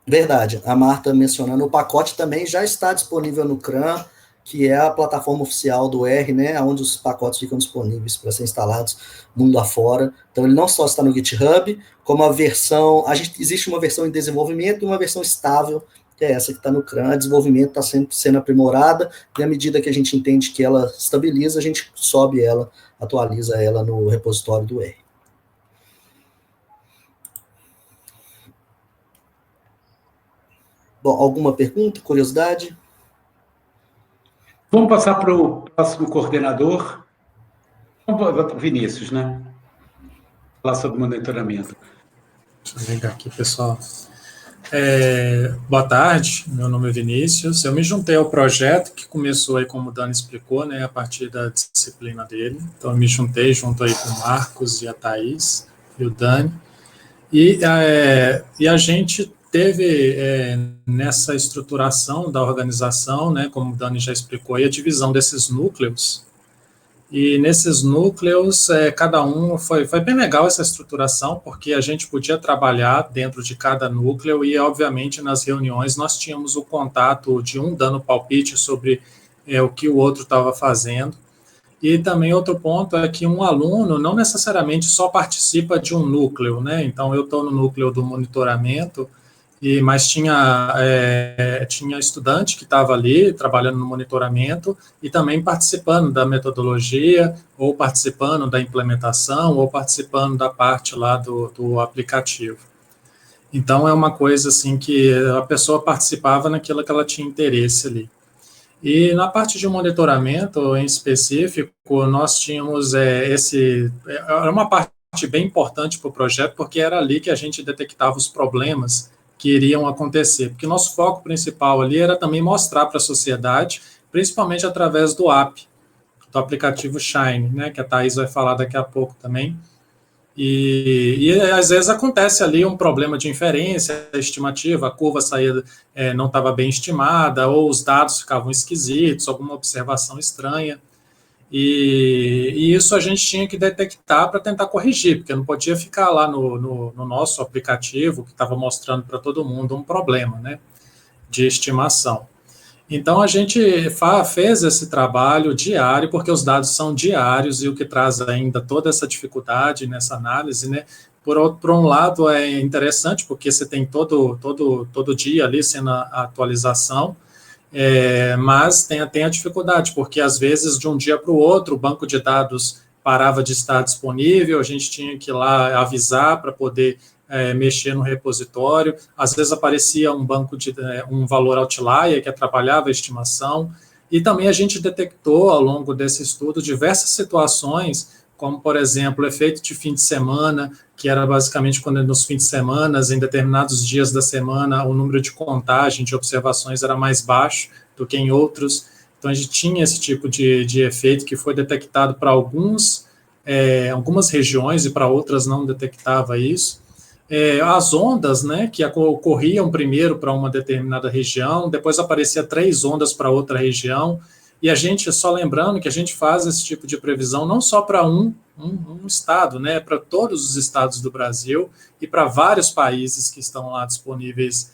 Verdade, a Marta mencionando, o pacote também já está disponível no CRAN, que é a plataforma oficial do R, né, onde os pacotes ficam disponíveis para ser instalados mundo afora. Então, ele não só está no GitHub, como existe uma versão em desenvolvimento e uma versão estável, que é essa que está no CRAN. A desenvolvimento está sempre sendo aprimorada, e à medida que a gente entende que ela estabiliza, a gente sobe ela, atualiza ela no repositório do R. Bom, alguma pergunta, curiosidade? Vamos passar para o próximo coordenador. Vinícius, né? Falar sobre monitoramento. Deixa eu ligar aqui, pessoal. Boa tarde, meu nome é Vinícius. Eu me juntei ao projeto que começou aí, como o Dani explicou, né, a partir da disciplina dele. Então, eu me juntei junto aí com o Marcos e a Thaís e o Dani. E a gente teve nessa estruturação da organização, né, como o Dani já explicou, a divisão desses núcleos. E nesses núcleos, cada um, foi bem legal essa estruturação, porque a gente podia trabalhar dentro de cada núcleo e, obviamente, nas reuniões nós tínhamos o contato de um dando palpite sobre o que o outro estava fazendo. E também outro ponto é que um aluno não necessariamente só participa de um núcleo, né? Então, eu estou no núcleo do monitoramento, mas tinha estudante que estava ali trabalhando no monitoramento e também participando da metodologia, ou participando da implementação, ou participando da parte lá do aplicativo. Então, é uma coisa assim que a pessoa participava naquilo que ela tinha interesse ali. E na parte de monitoramento, em específico, nós tínhamos era uma parte bem importante para o projeto, porque era ali que a gente detectava os problemas que iriam acontecer, porque nosso foco principal ali era também mostrar para a sociedade, principalmente através do app, do aplicativo Shine, né, que a Thaís vai falar daqui a pouco também, E às vezes acontece ali um problema de inferência estimativa, a curva saía, não estava bem estimada, ou os dados ficavam esquisitos, alguma observação estranha. E isso a gente tinha que detectar para tentar corrigir, porque não podia ficar lá no nosso aplicativo, que estava mostrando para todo mundo um problema, né, de estimação. Então, a gente fez esse trabalho diário, porque os dados são diários, e o que traz ainda toda essa dificuldade nessa análise, né? Por um lado, é interessante, porque você tem todo dia ali sendo a atualização, mas tem a dificuldade, porque às vezes, de um dia para o outro, o banco de dados parava de estar disponível, a gente tinha que ir lá avisar para poder mexer no repositório, às vezes aparecia um valor outlier que atrapalhava a estimação, e também a gente detectou ao longo desse estudo diversas situações, como, por exemplo, o efeito de fim de semana, que era basicamente quando nos fins de semana, em determinados dias da semana, o número de contagem de observações era mais baixo do que em outros. Então, a gente tinha esse tipo de efeito que foi detectado para algumas regiões e para outras não detectava isso. As ondas, né, que ocorriam primeiro para uma determinada região, depois aparecia 3 ondas para outra região, e a gente, só lembrando que a gente faz esse tipo de previsão não só para um estado, né, para todos os estados do Brasil e para vários países que estão lá disponíveis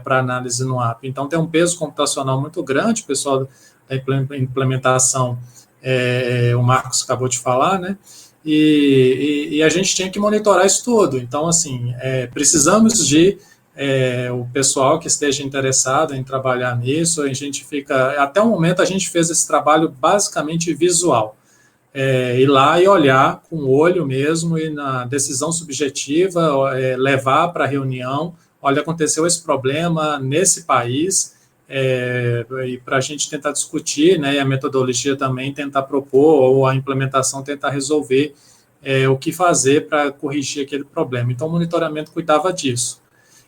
para análise no AP. Então, tem um peso computacional muito grande, o pessoal da implementação, o Marcos acabou de falar, né, e a gente tinha que monitorar isso tudo. Então, assim, precisamos de o pessoal que esteja interessado em trabalhar nisso. A gente até o momento a gente fez esse trabalho basicamente visual, ir lá e olhar com o olho mesmo, e na decisão subjetiva levar para a reunião, olha, aconteceu esse problema nesse país, e para a gente tentar discutir, né, e a metodologia também tentar propor, ou a implementação tentar resolver o que fazer para corrigir aquele problema. Então, o monitoramento cuidava disso.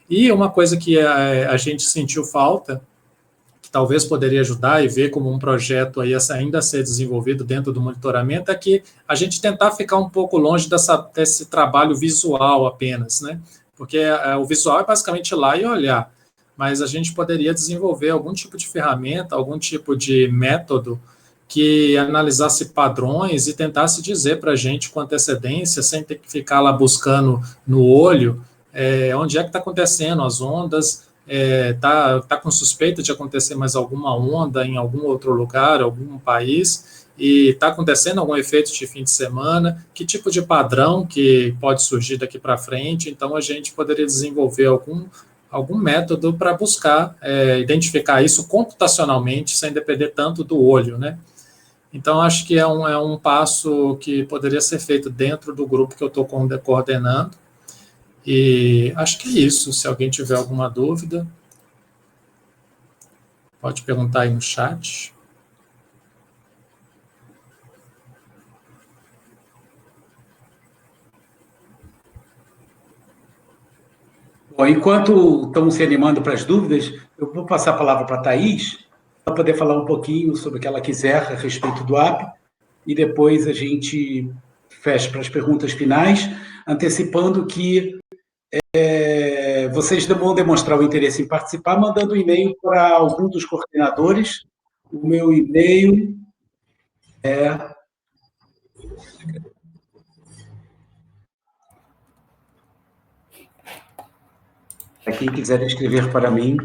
E uma coisa que a gente sentiu falta, que talvez poderia ajudar e ver como um projeto aí ainda a ser desenvolvido dentro do monitoramento, é que a gente tentar ficar um pouco longe desse trabalho visual apenas, né? Porque o visual é basicamente ir lá e olhar, mas a gente poderia desenvolver algum tipo de ferramenta, algum tipo de método que analisasse padrões e tentasse dizer para a gente com antecedência, sem ter que ficar lá buscando no olho, onde é que está acontecendo as ondas, tá com suspeita de acontecer mais alguma onda em algum outro lugar, algum país, e está acontecendo algum efeito de fim de semana, que tipo de padrão que pode surgir daqui para frente. Então, a gente poderia desenvolver algum método para buscar identificar isso computacionalmente, sem depender tanto do olho, né? Então, acho que é um passo que poderia ser feito dentro do grupo que eu estou coordenando. E acho que é isso. Se alguém tiver alguma dúvida, pode perguntar aí no chat. Bom, enquanto estamos se animando para as dúvidas, eu vou passar a palavra para a Thaís, para poder falar um pouquinho sobre o que ela quiser a respeito do AP, e depois a gente fecha para as perguntas finais, antecipando que vocês vão demonstrar o interesse em participar, mandando um e-mail para algum dos coordenadores. O meu e-mail para quem quiser escrever para mim.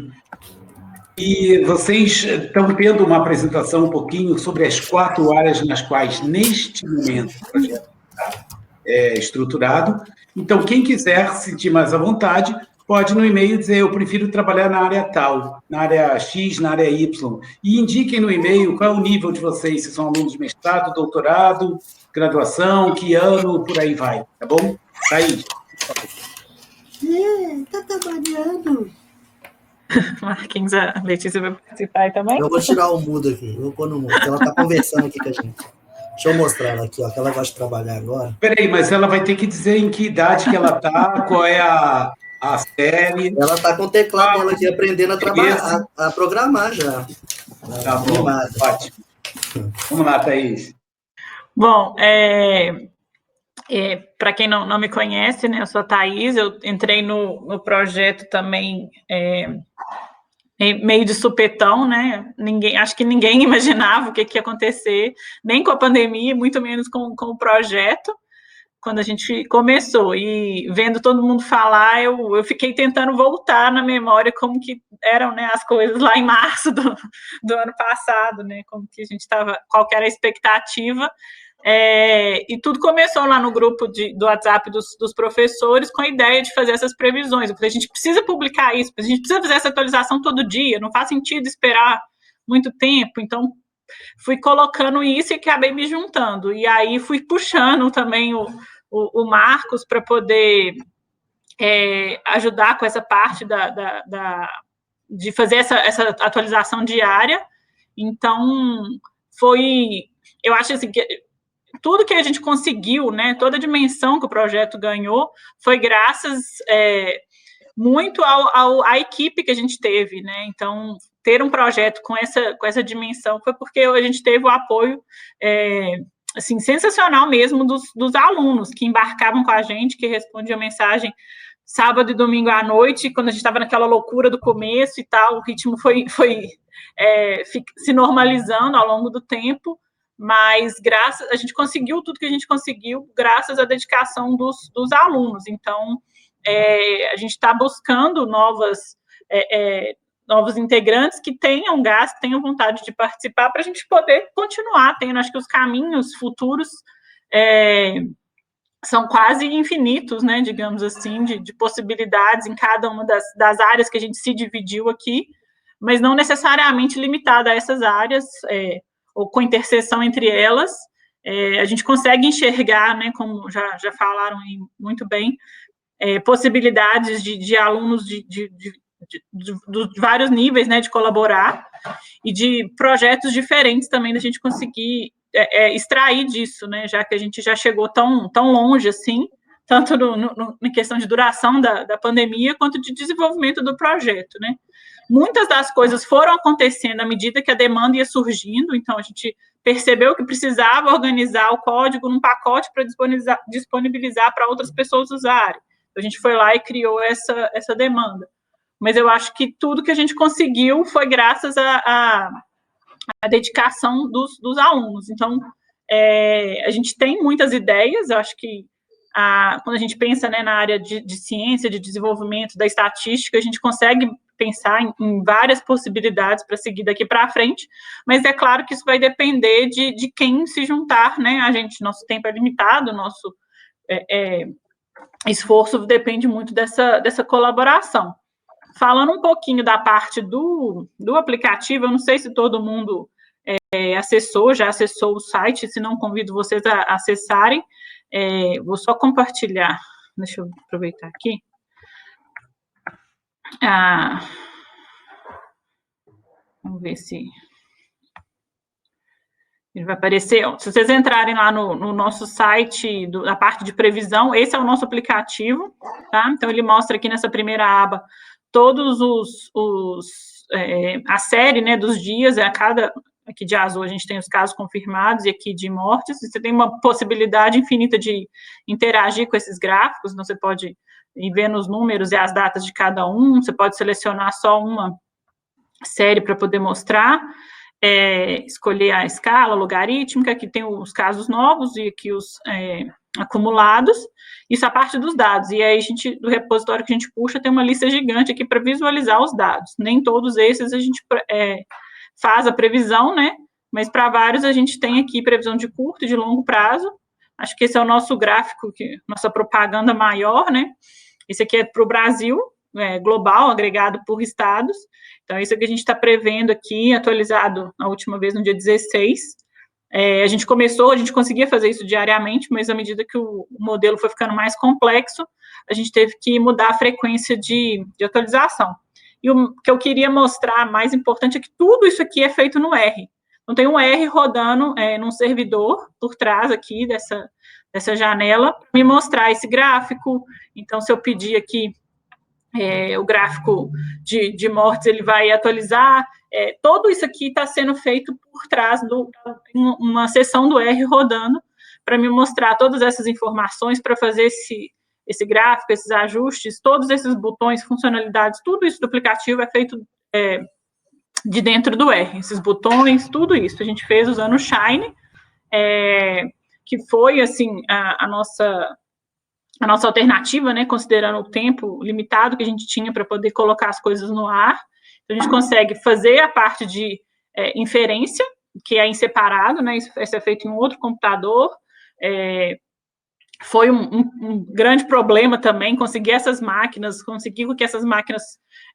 E vocês estão tendo uma apresentação um pouquinho sobre as 4 áreas nas quais, neste momento, o projeto é estruturado. Então, quem quiser se sentir mais à vontade, pode no e-mail dizer: eu prefiro trabalhar na área tal, na área X, na área Y. E indiquem no e-mail qual é o nível de vocês, se são alunos de mestrado, doutorado, graduação, que ano, por aí vai, tá bom? Thaís. Tá trabalhando. Marquinhos, a Letícia vai participar aí também? Eu vou tirar o mudo aqui, vou pôr no mudo, porque ela tá conversando aqui com a gente. Deixa eu mostrar ela aqui, ó, que ela gosta de trabalhar agora. Peraí, mas ela vai ter que dizer em que idade que ela tá, qual é a série. Ela tá com o teclado dela aqui, aprendendo a trabalhar, a programar já. Tá bom, ótimo. Vamos lá, Thaís. Bom, Para quem não me conhece, né, eu sou a Thaís, eu entrei no projeto também meio de supetão, né? Acho que ninguém imaginava o que ia acontecer, nem com a pandemia, muito menos com o projeto, quando a gente começou. E vendo todo mundo falar, eu fiquei tentando voltar na memória como que eram, né, as coisas lá em março do ano passado, né? Como que a gente estava, qual que era a expectativa. E tudo começou lá no grupo do WhatsApp dos professores com a ideia de fazer essas previsões. Eu falei, a gente precisa publicar isso, a gente precisa fazer essa atualização todo dia, não faz sentido esperar muito tempo. Então, fui colocando isso e acabei me juntando. E aí fui puxando também o Marcos para poder ajudar com essa parte de fazer essa atualização diária. Então, eu acho assim, que tudo que a gente conseguiu, né, toda a dimensão que o projeto ganhou, foi graças muito à equipe que a gente teve, né? Então, ter um projeto com essa dimensão foi porque a gente teve o apoio assim, sensacional mesmo dos alunos que embarcavam com a gente, que respondiam mensagem sábado e domingo à noite, quando a gente estava naquela loucura do começo e tal, o ritmo foi se normalizando ao longo do tempo, mas a gente conseguiu tudo que a gente conseguiu graças à dedicação dos alunos. Então, a gente está buscando novos integrantes que tenham gás, tenham vontade de participar, para a gente poder continuar tendo. Acho que os caminhos futuros são quase infinitos, né, digamos assim, de possibilidades em cada uma das áreas que a gente se dividiu aqui, mas não necessariamente limitada a essas áreas, ou com interseção entre elas. A gente consegue enxergar, né, como já falaram aí muito bem, possibilidades de alunos de vários níveis, né, de colaborar, e de projetos diferentes também da gente conseguir extrair disso, né, já que a gente já chegou tão longe assim, tanto na questão de duração da pandemia, quanto de desenvolvimento do projeto, né. Muitas das coisas foram acontecendo à medida que a demanda ia surgindo, então a gente percebeu que precisava organizar o código num pacote para disponibilizar para outras pessoas usarem. A gente foi lá e criou essa demanda. Mas eu acho que tudo que a gente conseguiu foi graças à dedicação dos alunos. Então, a gente tem muitas ideias, eu acho que quando a gente pensa, né, na área de ciência, de desenvolvimento, da estatística, a gente consegue pensar em várias possibilidades para seguir daqui para frente, mas é claro que isso vai depender de quem se juntar, né, nosso tempo é limitado, nosso esforço depende muito dessa colaboração. Falando um pouquinho da parte do aplicativo, eu não sei se todo mundo já acessou o site, se não, convido vocês a acessarem. Vou só compartilhar, deixa eu aproveitar aqui. Vamos ver se ele vai aparecer. Se vocês entrarem lá no nosso site, na parte de previsão, esse é o nosso aplicativo, tá? Então, ele mostra aqui nessa primeira aba todos a série, né, dos dias, aqui de azul a gente tem os casos confirmados e aqui de mortes. Você tem uma possibilidade infinita de interagir com esses gráficos, então você pode ir vendo os números e as datas de cada um, você pode selecionar só uma série para poder mostrar, escolher a escala logarítmica, aqui tem os casos novos e aqui os acumulados, isso é a parte dos dados, e aí do repositório que a gente puxa tem uma lista gigante aqui para visualizar os dados. Nem todos esses a gente faz a previsão, né, mas para vários a gente tem aqui previsão de curto e de longo prazo. Acho que esse é o nosso gráfico, nossa propaganda maior, né, esse aqui é para o Brasil, global, agregado por estados. Então, isso que a gente está prevendo aqui, atualizado a última vez no dia 16. A gente conseguia fazer isso diariamente, mas à medida que o modelo foi ficando mais complexo, a gente teve que mudar a frequência de atualização. E o que eu queria mostrar, mais importante, é que tudo isso aqui é feito no R. Então, tem um R rodando num servidor por trás aqui dessa janela, para me mostrar esse gráfico. Então, se eu pedir aqui o gráfico de mortes, ele vai atualizar. Tudo isso aqui está sendo feito por trás de uma seção do R rodando, para me mostrar todas essas informações, para fazer esse gráfico, esses ajustes, todos esses botões, funcionalidades, tudo isso do aplicativo é feito de dentro do R, esses botões, tudo isso a gente fez usando o Shine, que foi, assim, a nossa alternativa, né, considerando o tempo limitado que a gente tinha para poder colocar as coisas no ar. Então, a gente consegue fazer a parte de inferência, que é em separado, né, isso é feito em outro computador. Foi um grande problema também conseguir essas máquinas, conseguir que essas máquinas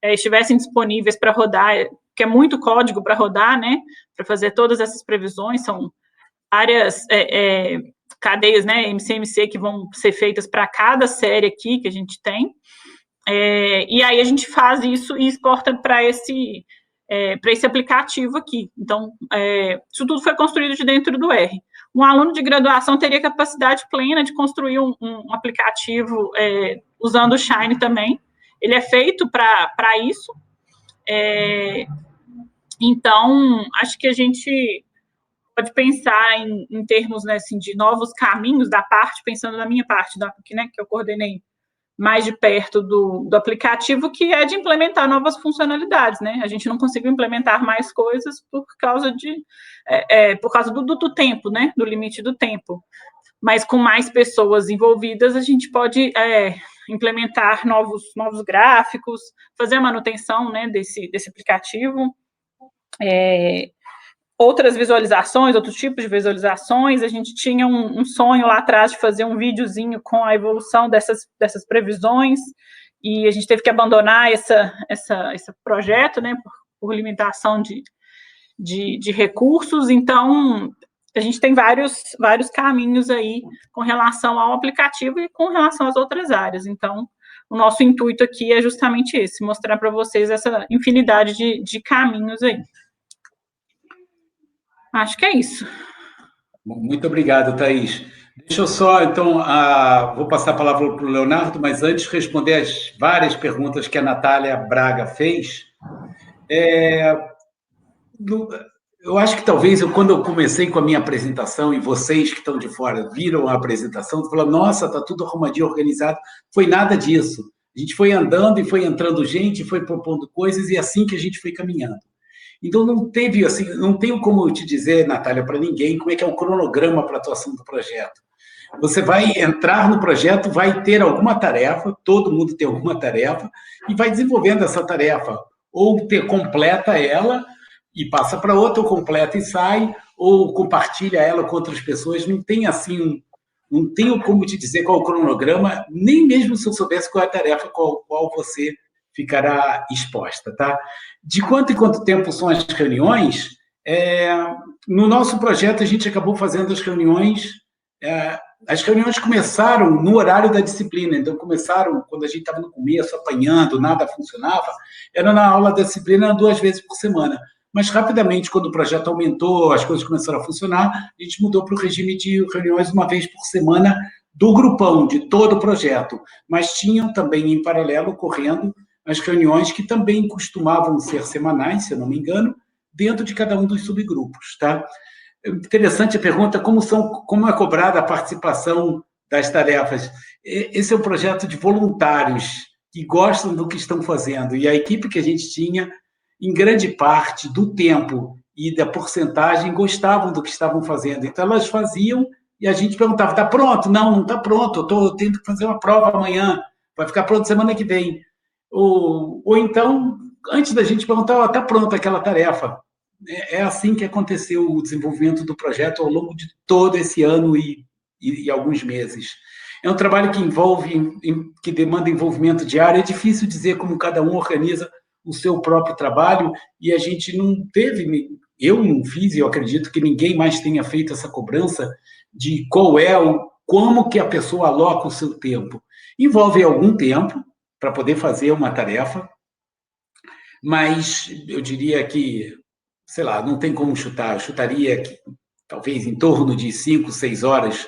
estivessem disponíveis para rodar, que é muito código para rodar, né, para fazer todas essas previsões, são várias cadeias, né, MCMC, que vão ser feitas para cada série aqui que a gente tem, e aí a gente faz isso e exporta para esse aplicativo aqui. Então, isso tudo foi construído de dentro do R. Um aluno de graduação teria capacidade plena de construir um aplicativo usando o Shine também. Ele é feito para isso. Então, acho que a gente pode pensar em termos, né, assim, de novos caminhos da parte, pensando na minha parte, né, que eu coordenei mais de perto do aplicativo, que é de implementar novas funcionalidades, né? A gente não conseguiu implementar mais coisas por causa do tempo, né? Do limite do tempo. Mas com mais pessoas envolvidas, a gente pode implementar novos gráficos, fazer a manutenção, né, desse aplicativo, outras visualizações, outros tipos de visualizações. A gente tinha um sonho lá atrás de fazer um videozinho com a evolução dessas previsões, e a gente teve que abandonar esse projeto, né, por limitação de recursos. Então, a gente tem vários caminhos aí com relação ao aplicativo e com relação às outras áreas. Então, o nosso intuito aqui é justamente esse, mostrar para vocês essa infinidade de caminhos aí. Acho que é isso. Muito obrigado, Thaís. Deixa eu só, então, vou passar a palavra para o Leonardo, mas antes responder as várias perguntas que a Natália Braga fez. Eu acho que talvez, quando eu comecei com a minha apresentação, e vocês que estão de fora viram a apresentação, falaram, nossa, está tudo arrumadinho, organizado. Foi nada disso. A gente foi andando e foi entrando gente, foi propondo coisas, e assim que a gente foi caminhando. Então, não teve, assim, não tenho como te dizer, Natália, para ninguém, como é que é o cronograma para a atuação do projeto. Você vai entrar no projeto, vai ter alguma tarefa, todo mundo tem alguma tarefa, e vai desenvolvendo essa tarefa. Ou completa ela e passa para outra, ou completa e sai, ou compartilha ela com outras pessoas. Não tem, assim, não tenho como te dizer qual é o cronograma, nem mesmo se eu soubesse qual é a tarefa qual você ficará exposta, tá? De quanto em quanto tempo são as reuniões? No nosso projeto, a gente acabou fazendo as reuniões. As reuniões começaram no horário da disciplina, então começaram quando a gente estava no começo, apanhando, nada funcionava, era na aula da disciplina 2 vezes por semana. Mas, rapidamente, quando o projeto aumentou, as coisas começaram a funcionar, a gente mudou para o regime de reuniões 1 vez por semana do grupão, de todo o projeto. Mas tinham também, em paralelo, ocorrendo as reuniões que também costumavam ser semanais, se eu não me engano, dentro de cada um dos subgrupos, tá? Interessante a pergunta, como é cobrada a participação das tarefas? Esse é um projeto de voluntários que gostam do que estão fazendo, e a equipe que a gente tinha, em grande parte do tempo e da porcentagem, gostavam do que estavam fazendo. Então, elas faziam e a gente perguntava, está pronto? Não está pronto, eu estou tendo que fazer uma prova amanhã, vai ficar pronto semana que vem. Ou então, antes da gente perguntar, está pronta aquela tarefa. É assim que aconteceu o desenvolvimento do projeto ao longo de todo esse ano e alguns meses. É um trabalho que demanda envolvimento diário, é difícil dizer como cada um organiza o seu próprio trabalho, e a gente não teve, eu não fiz, e eu acredito que ninguém mais tenha feito essa cobrança de como que a pessoa aloca o seu tempo. Envolve algum tempo para poder fazer uma tarefa, mas eu diria que, sei lá, não tem como chutar. Eu chutaria que talvez em torno de 5, 6 horas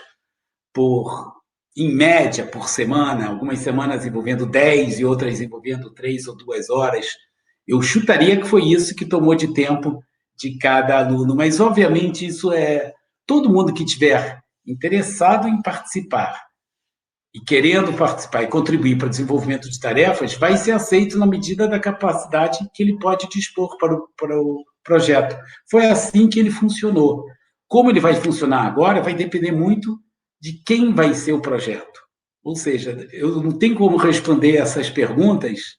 em média, por semana, algumas semanas envolvendo 10 e outras envolvendo 3 ou 2 horas. Eu chutaria que foi isso que tomou de tempo de cada aluno, mas, obviamente, isso todo mundo que tiver interessado em participar e querendo participar e contribuir para o desenvolvimento de tarefas, vai ser aceito na medida da capacidade que ele pode dispor para o projeto. Foi assim que ele funcionou. Como ele vai funcionar agora vai depender muito de quem vai ser o projeto. Ou seja, eu não tenho como responder essas perguntas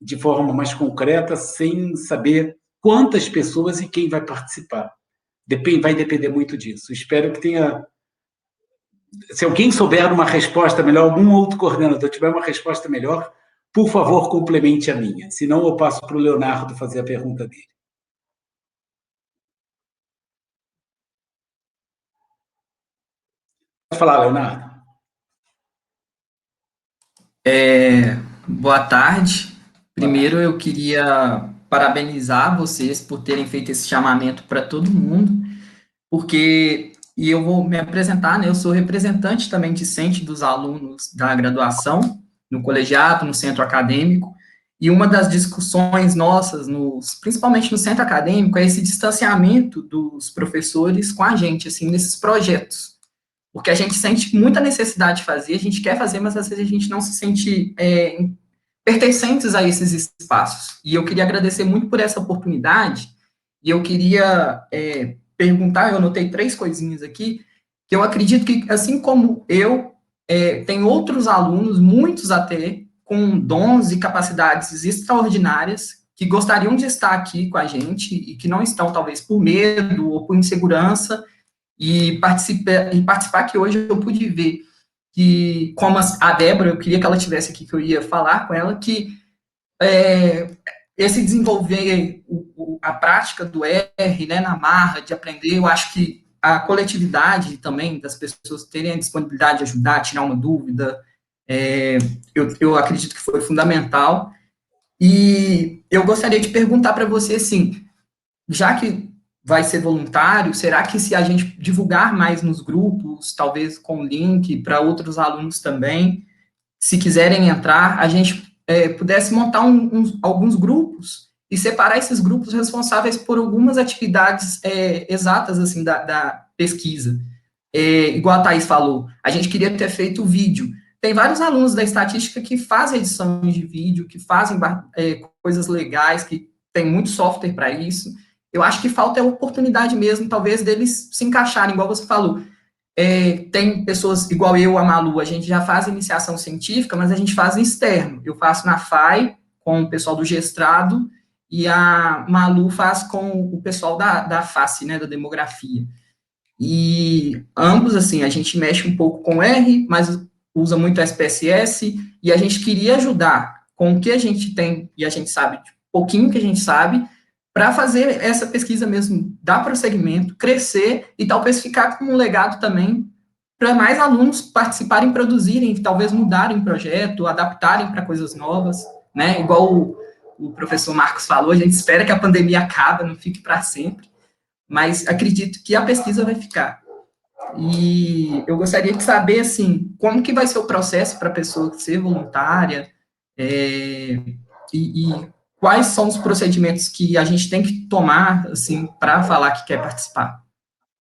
de forma mais concreta sem saber quantas pessoas e quem vai participar. Vai depender muito disso. Espero que tenha... Se alguém souber uma resposta melhor, algum outro coordenador tiver uma resposta melhor, por favor, complemente a minha. Senão, eu passo para o Leonardo fazer a pergunta dele. Pode falar, Leonardo. Boa tarde. Primeiro, eu queria parabenizar vocês por terem feito esse chamamento para todo mundo, porque... E eu vou me apresentar, né? Eu sou representante também discente dos alunos da graduação, no colegiado, no centro acadêmico, e uma das discussões nossas, principalmente no centro acadêmico, é esse distanciamento dos professores com a gente, assim, nesses projetos. Porque a gente sente muita necessidade de fazer, a gente quer fazer, mas às vezes a gente não se sente pertencentes a esses espaços. E eu queria agradecer muito por essa oportunidade, e eu queria... perguntar, eu anotei 3 coisinhas aqui, que eu acredito que, assim como eu, tem outros alunos, muitos até, com dons e capacidades extraordinárias, que gostariam de estar aqui com a gente, e que não estão, talvez, por medo ou por insegurança, e participar que hoje eu pude ver que, como a Débora, eu queria que ela estivesse aqui, que eu ia falar com ela, que esse desenvolver a prática do R, né, na marra, de aprender, eu acho que a coletividade também, das pessoas terem a disponibilidade de ajudar, tirar uma dúvida, eu acredito que foi fundamental. E eu gostaria de perguntar para você, assim, já que vai ser voluntário, será que se a gente divulgar mais nos grupos, talvez com link para outros alunos também, se quiserem entrar, a gente pudesse montar alguns grupos e separar esses grupos responsáveis por algumas atividades exatas, assim, da pesquisa. Igual a Thaís falou, a gente queria ter feito vídeo. Tem vários alunos da estatística que fazem edições de vídeo, que fazem coisas legais, que tem muito software para isso. Eu acho que falta a oportunidade mesmo, talvez, deles se encaixarem, igual você falou. Tem pessoas igual eu, a Malu, a gente já faz iniciação científica, mas a gente faz externo. Eu faço na FAI, com o pessoal do Gestrado, e a Malu faz com o pessoal da FACE, né, da demografia. E ambos, assim, a gente mexe um pouco com R, mas usa muito SPSS, e a gente queria ajudar com o que a gente tem, e a gente sabe, pouquinho que a gente sabe, para fazer essa pesquisa mesmo, dar prosseguimento, crescer e talvez ficar com um legado também para mais alunos participarem, produzirem, talvez mudarem o projeto, adaptarem para coisas novas, né? Igual o professor Marcos falou, a gente espera que a pandemia acabe, não fique para sempre, mas acredito que a pesquisa vai ficar. E eu gostaria de saber, assim, como que vai ser o processo para a pessoa ser voluntária, e quais são os procedimentos que a gente tem que tomar, assim, para falar que quer participar?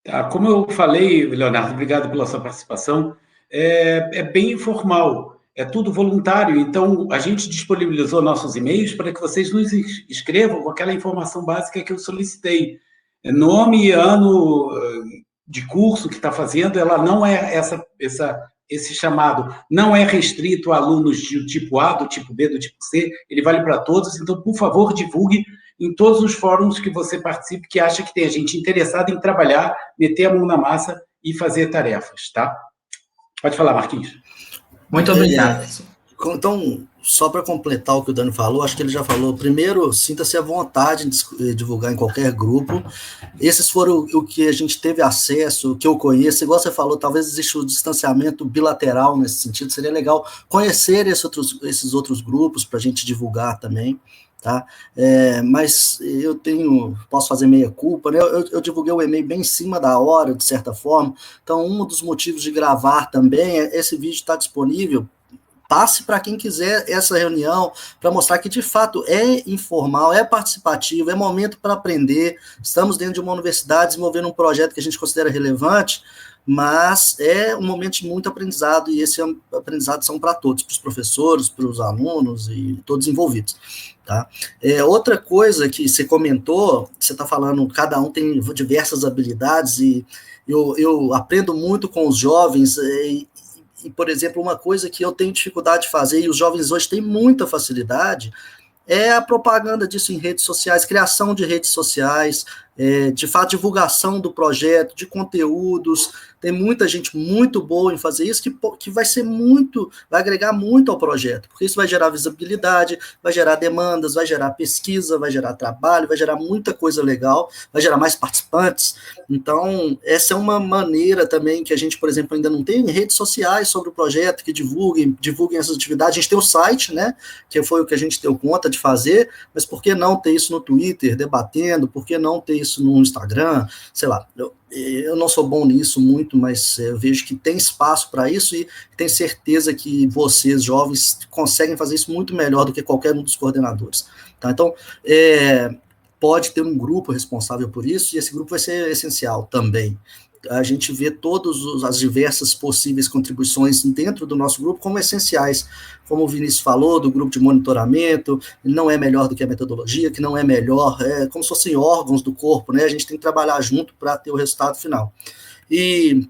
Tá, como eu falei, Leonardo, obrigado pela sua participação, é bem informal, é tudo voluntário, então a gente disponibilizou nossos e-mails para que vocês nos escrevam com aquela informação básica que eu solicitei, nome e ano de curso que está fazendo, ela não é esse chamado não é restrito a alunos do tipo A, do tipo B, do tipo C, ele vale para todos, então, por favor, divulgue em todos os fóruns que você participe, que acha que tem gente interessada em trabalhar, meter a mão na massa e fazer tarefas, tá? Pode falar, Marquinhos. Muito obrigado. Então, só para completar o que o Dani falou, acho que ele já falou, primeiro, sinta-se à vontade de divulgar em qualquer grupo. Esses foram o que a gente teve acesso, o que eu conheço, igual você falou, talvez exista um distanciamento bilateral nesse sentido, seria legal conhecer esses outros grupos para a gente divulgar também, tá? Mas posso fazer meia culpa, né? Eu divulguei o e-mail bem em cima da hora, de certa forma, então um dos motivos de gravar também esse vídeo está disponível. Passe para quem quiser essa reunião, para mostrar que, de fato, é informal, é participativo, é momento para aprender. Estamos dentro de uma universidade desenvolvendo um projeto que a gente considera relevante, mas é um momento de muito aprendizado, e esse aprendizado são para todos, para os professores, para os alunos e todos envolvidos. Tá? Outra coisa que você comentou, você está falando, cada um tem diversas habilidades, e eu aprendo muito com os jovens, e, por exemplo, uma coisa que eu tenho dificuldade de fazer, e os jovens hoje têm muita facilidade, é a propaganda disso em redes sociais, criação de redes sociais, de fato, divulgação do projeto, de conteúdos. Tem muita gente muito boa em fazer isso, que vai agregar muito ao projeto, porque isso vai gerar visibilidade, vai gerar demandas, vai gerar pesquisa, vai gerar trabalho, vai gerar muita coisa legal, vai gerar mais participantes. Então, essa é uma maneira também que a gente, por exemplo, ainda não tem redes sociais sobre o projeto, que divulguem essas atividades. A gente tem o site, né, que foi o que a gente deu conta de fazer, mas por que não ter isso no Twitter, debatendo, por que não ter isso no Instagram, sei lá, eu não sou bom nisso muito, mas eu vejo que tem espaço para isso, e tenho certeza que vocês, jovens, conseguem fazer isso muito melhor do que qualquer um dos coordenadores. Tá? Então, pode ter um grupo responsável por isso, e esse grupo vai ser essencial também. A gente vê todas as diversas possíveis contribuições dentro do nosso grupo como essenciais, como o Vinícius falou, do grupo de monitoramento, não é melhor do que a metodologia, que não é melhor, como se fossem órgãos do corpo, né? A gente tem que trabalhar junto para ter o resultado final. E,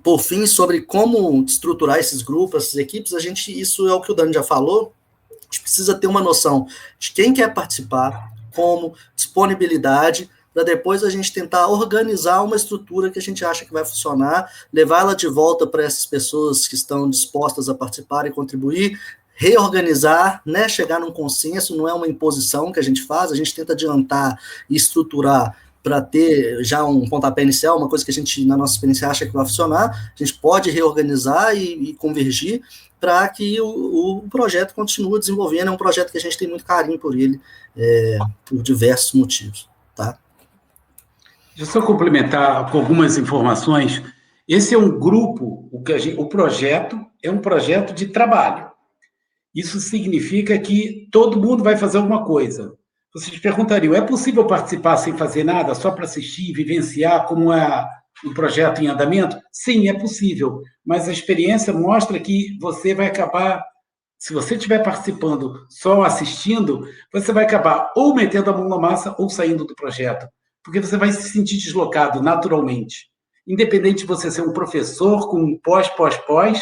por fim, sobre como estruturar esses grupos, essas equipes, isso é o que o Dani já falou, a gente precisa ter uma noção de quem quer participar, como, disponibilidade, para depois a gente tentar organizar uma estrutura que a gente acha que vai funcionar, levá-la de volta para essas pessoas que estão dispostas a participar e contribuir, reorganizar, né, chegar num consenso, não é uma imposição que a gente faz, a gente tenta adiantar e estruturar para ter já um pontapé inicial, uma coisa que a gente, na nossa experiência, acha que vai funcionar, a gente pode reorganizar e convergir para que o projeto continue desenvolvendo, é um projeto que a gente tem muito carinho por ele, por diversos motivos, tá? Deixa eu só complementar com algumas informações. Esse é um grupo, o projeto é um projeto de trabalho. Isso significa que todo mundo vai fazer alguma coisa. Vocês perguntariam, é possível participar sem fazer nada, só para assistir, vivenciar como é um projeto em andamento? Sim, é possível, mas a experiência mostra que você vai acabar, se você estiver participando só assistindo, você vai acabar ou metendo a mão na massa ou saindo do projeto, porque você vai se sentir deslocado naturalmente, independente de você ser um professor com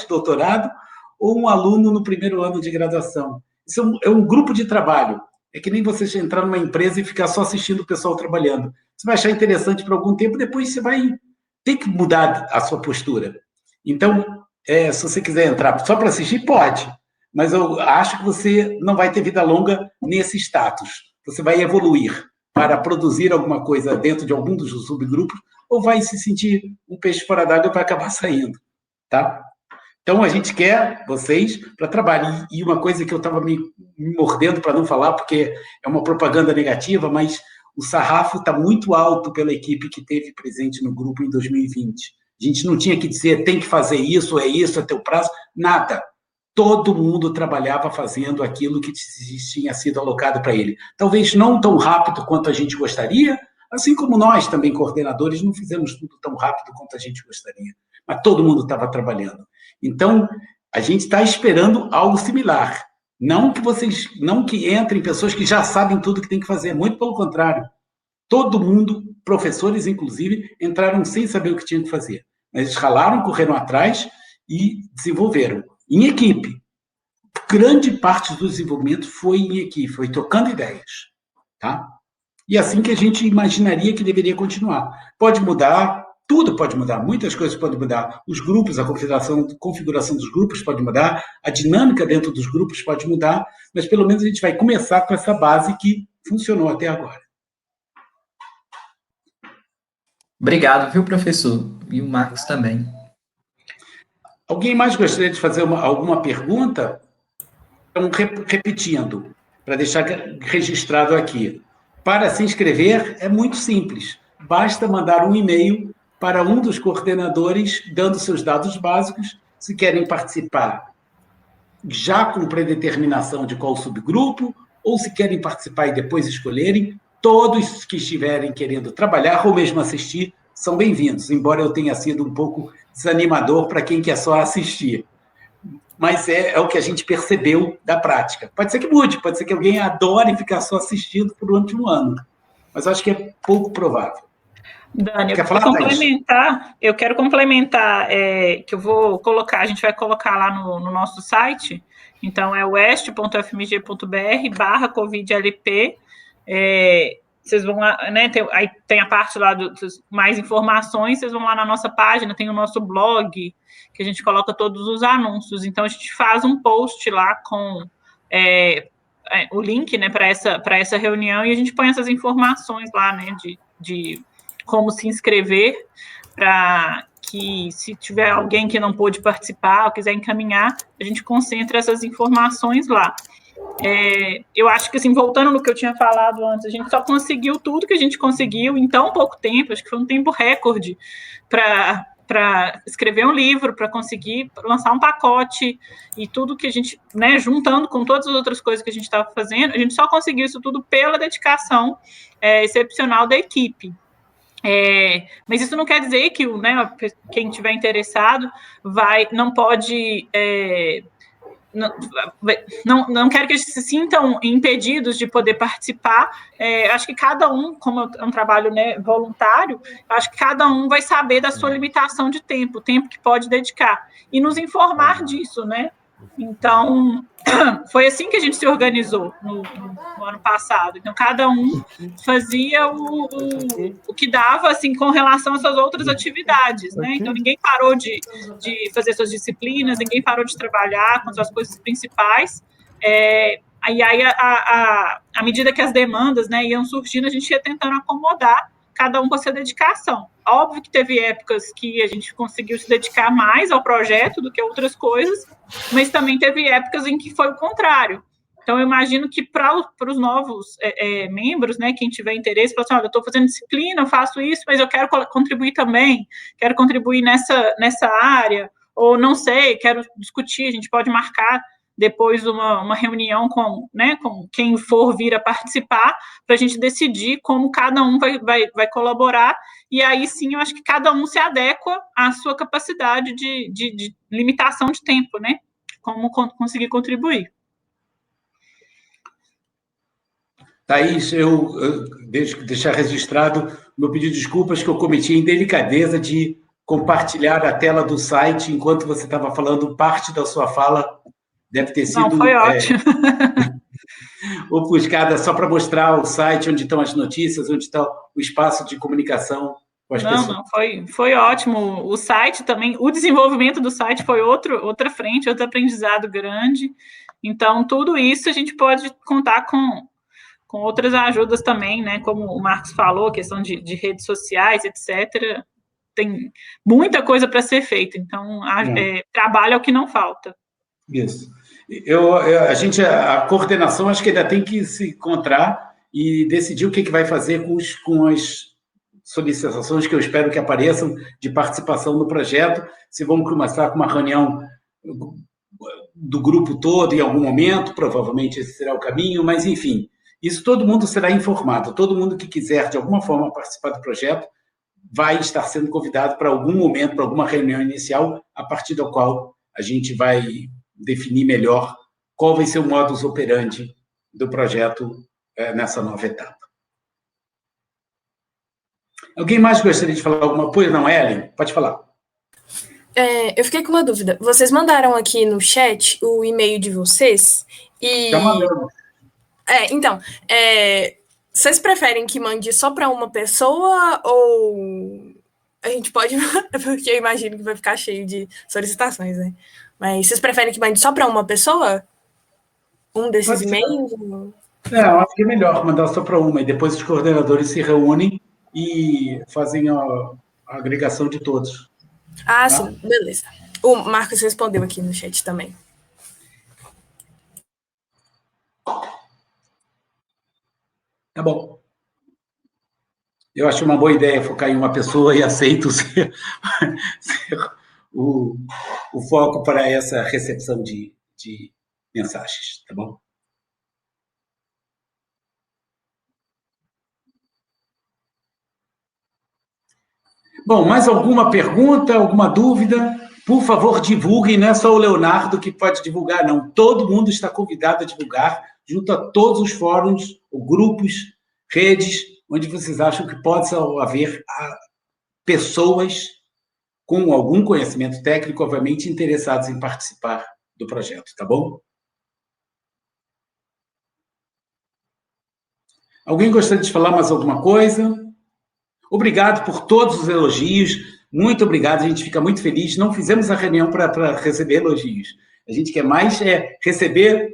doutorado, ou um aluno no primeiro ano de graduação. Isso é um grupo de trabalho. É que nem você entrar numa empresa e ficar só assistindo o pessoal trabalhando. Você vai achar interessante por algum tempo, depois você vai ter que mudar a sua postura. Então, se você quiser entrar só para assistir, pode, mas eu acho que você não vai ter vida longa nesse status. Você vai evoluir para produzir alguma coisa dentro de algum dos subgrupos, ou vai se sentir um peixe fora d'água e vai acabar saindo, tá? Então, a gente quer vocês para trabalho. E uma coisa que eu estava me mordendo para não falar, porque é uma propaganda negativa, mas o sarrafo está muito alto pela equipe que esteve presente no grupo em 2020. A gente não tinha que dizer, tem que fazer isso, é teu prazo, nada. Todo mundo trabalhava fazendo aquilo que tinha sido alocado para ele. Talvez não tão rápido quanto a gente gostaria, assim como nós também, coordenadores, não fizemos tudo tão rápido quanto a gente gostaria. Mas todo mundo estava trabalhando. Então, a gente está esperando algo similar. Não que entrem pessoas que já sabem tudo que tem que fazer, muito pelo contrário. Todo mundo, professores inclusive, entraram sem saber o que tinham que fazer. Mas eles ralaram, correram atrás e desenvolveram. Em equipe. Grande parte do desenvolvimento foi em equipe, foi trocando ideias. Tá? E assim que a gente imaginaria que deveria continuar. Pode mudar, tudo pode mudar, muitas coisas podem mudar. Os grupos, a configuração dos grupos pode mudar, a dinâmica dentro dos grupos pode mudar, mas pelo menos a gente vai começar com essa base que funcionou até agora. Obrigado, viu, professor? E o Marcos também. Alguém mais gostaria de fazer alguma pergunta? Então, repetindo, para deixar registrado aqui. Para se inscrever, é muito simples. Basta mandar um e-mail para um dos coordenadores, dando seus dados básicos, se querem participar já com predeterminação de qual subgrupo, ou se querem participar e depois escolherem. Todos que estiverem querendo trabalhar ou mesmo assistir são bem-vindos, embora eu tenha sido um pouco desanimador para quem quer só assistir. Mas é o que a gente percebeu da prática. Pode ser que mude, pode ser que alguém adore ficar só assistindo por um ano. Mas eu acho que é pouco provável. Dani, Quer falar, eu quero complementar, que eu vou colocar, a gente vai colocar lá no nosso site, então é oeste.fmg.br/covidlp, vocês vão lá, né, aí tem a parte lá dos mais informações, vocês vão lá na nossa página, tem o nosso blog, que a gente coloca todos os anúncios, então a gente faz um post lá com o link, né, para essa reunião, e a gente põe essas informações lá, né, de como se inscrever, para que, se tiver alguém que não pôde participar ou quiser encaminhar, a gente concentra essas informações lá. Eu acho que, assim, voltando no que eu tinha falado antes, a gente só conseguiu tudo que a gente conseguiu em tão pouco tempo, acho que foi um tempo recorde para escrever um livro, para conseguir lançar um pacote, e tudo que a gente, né, juntando com todas as outras coisas que a gente estava fazendo, a gente só conseguiu isso tudo pela dedicação excepcional da equipe. Mas isso não quer dizer que quem estiver interessado não pode... não quero que eles se sintam impedidos de poder participar. Acho que cada um, como é um trabalho, né, voluntário, acho que cada um vai saber da sua limitação de tempo, o tempo que pode dedicar, e nos informar disso, né? Então, foi assim que a gente se organizou no ano passado. Então, cada um fazia o que dava, assim, com relação às suas outras atividades, né? Então, ninguém parou de fazer suas disciplinas, ninguém parou de trabalhar com suas coisas principais. Aí, à medida que as demandas, né, iam surgindo, a gente ia tentando acomodar cada um com a sua dedicação. Óbvio que teve épocas que a gente conseguiu se dedicar mais ao projeto do que outras coisas, mas também teve épocas em que foi o contrário. Então, eu imagino que para os novos membros, né, quem tiver interesse, fala assim, olha, eu estou fazendo disciplina, eu faço isso, mas eu quero contribuir também, quero contribuir nessa área, ou não sei, quero discutir, a gente pode marcar depois uma reunião com quem for vir a participar, para a gente decidir como cada um vai colaborar, e aí sim eu acho que cada um se adequa à sua capacidade de limitação de tempo, né? Como conseguir contribuir. Thaís, eu deixar registrado meu pedido de desculpas que eu cometi a indelicadeza de compartilhar a tela do site enquanto você estava falando, parte da sua fala deve ter sido... Não, foi ótimo. Ofuscada só para mostrar o site, onde estão as notícias, onde está o espaço de comunicação com as pessoas. Não, foi ótimo. O site também, o desenvolvimento do site foi outra frente, outro aprendizado grande. Então, tudo isso a gente pode contar com outras ajudas também, né? Como o Marcos falou, questão de redes sociais, etc. Tem muita coisa para ser feita. Então, trabalho é o que não falta. Isso. A coordenação, acho que ainda tem que se encontrar e decidir o que vai fazer com as solicitações que eu espero que apareçam de participação no projeto, se vamos começar com uma reunião do grupo todo em algum momento, provavelmente esse será o caminho, mas, enfim, isso todo mundo será informado, todo mundo que quiser, de alguma forma, participar do projeto vai estar sendo convidado para algum momento, para alguma reunião inicial, a partir da qual a gente vai definir melhor qual vai ser o modus operandi do projeto nessa nova etapa. Alguém mais gostaria de falar alguma coisa? Não, Ellen? Pode falar. Eu fiquei com uma dúvida. Vocês mandaram aqui no chat o e-mail de vocês e... Já mandamos. Então, vocês preferem que mande só para uma pessoa ou a gente pode... Porque eu imagino que vai ficar cheio de solicitações, né? Mas vocês preferem que mande só para uma pessoa? Um desses e-mails? Eu acho que é melhor mandar só para uma, e depois os coordenadores se reúnem e fazem a agregação de todos. Ah, tá? Sim, beleza. O Marcos respondeu aqui no chat também. Tá bom. Eu acho uma boa ideia focar em uma pessoa e aceito ser o foco para essa recepção de mensagens, tá bom? Bom, mais alguma pergunta, alguma dúvida? Por favor, divulguem, não é só o Leonardo que pode divulgar, não. Todo mundo está convidado a divulgar, junto a todos os fóruns, ou grupos, redes, onde vocês acham que pode haver pessoas com algum conhecimento técnico, obviamente, interessados em participar do projeto, tá bom? Alguém gostaria de falar mais alguma coisa? Obrigado por todos os elogios, muito obrigado, a gente fica muito feliz. Não fizemos a reunião para receber elogios, a gente quer mais receber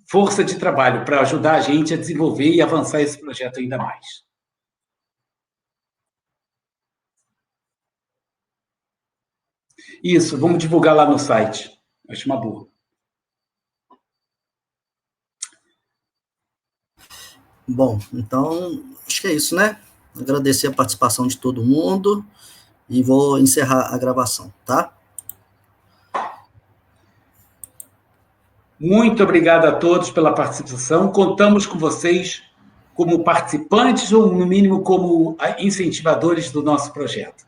força de trabalho para ajudar a gente a desenvolver e avançar esse projeto ainda mais. Isso, vamos divulgar lá no site. Acho uma boa. Bom, então, acho que é isso, né? Agradecer a participação de todo mundo e vou encerrar a gravação, tá? Muito obrigado a todos pela participação. Contamos com vocês como participantes ou, no mínimo, como incentivadores do nosso projeto.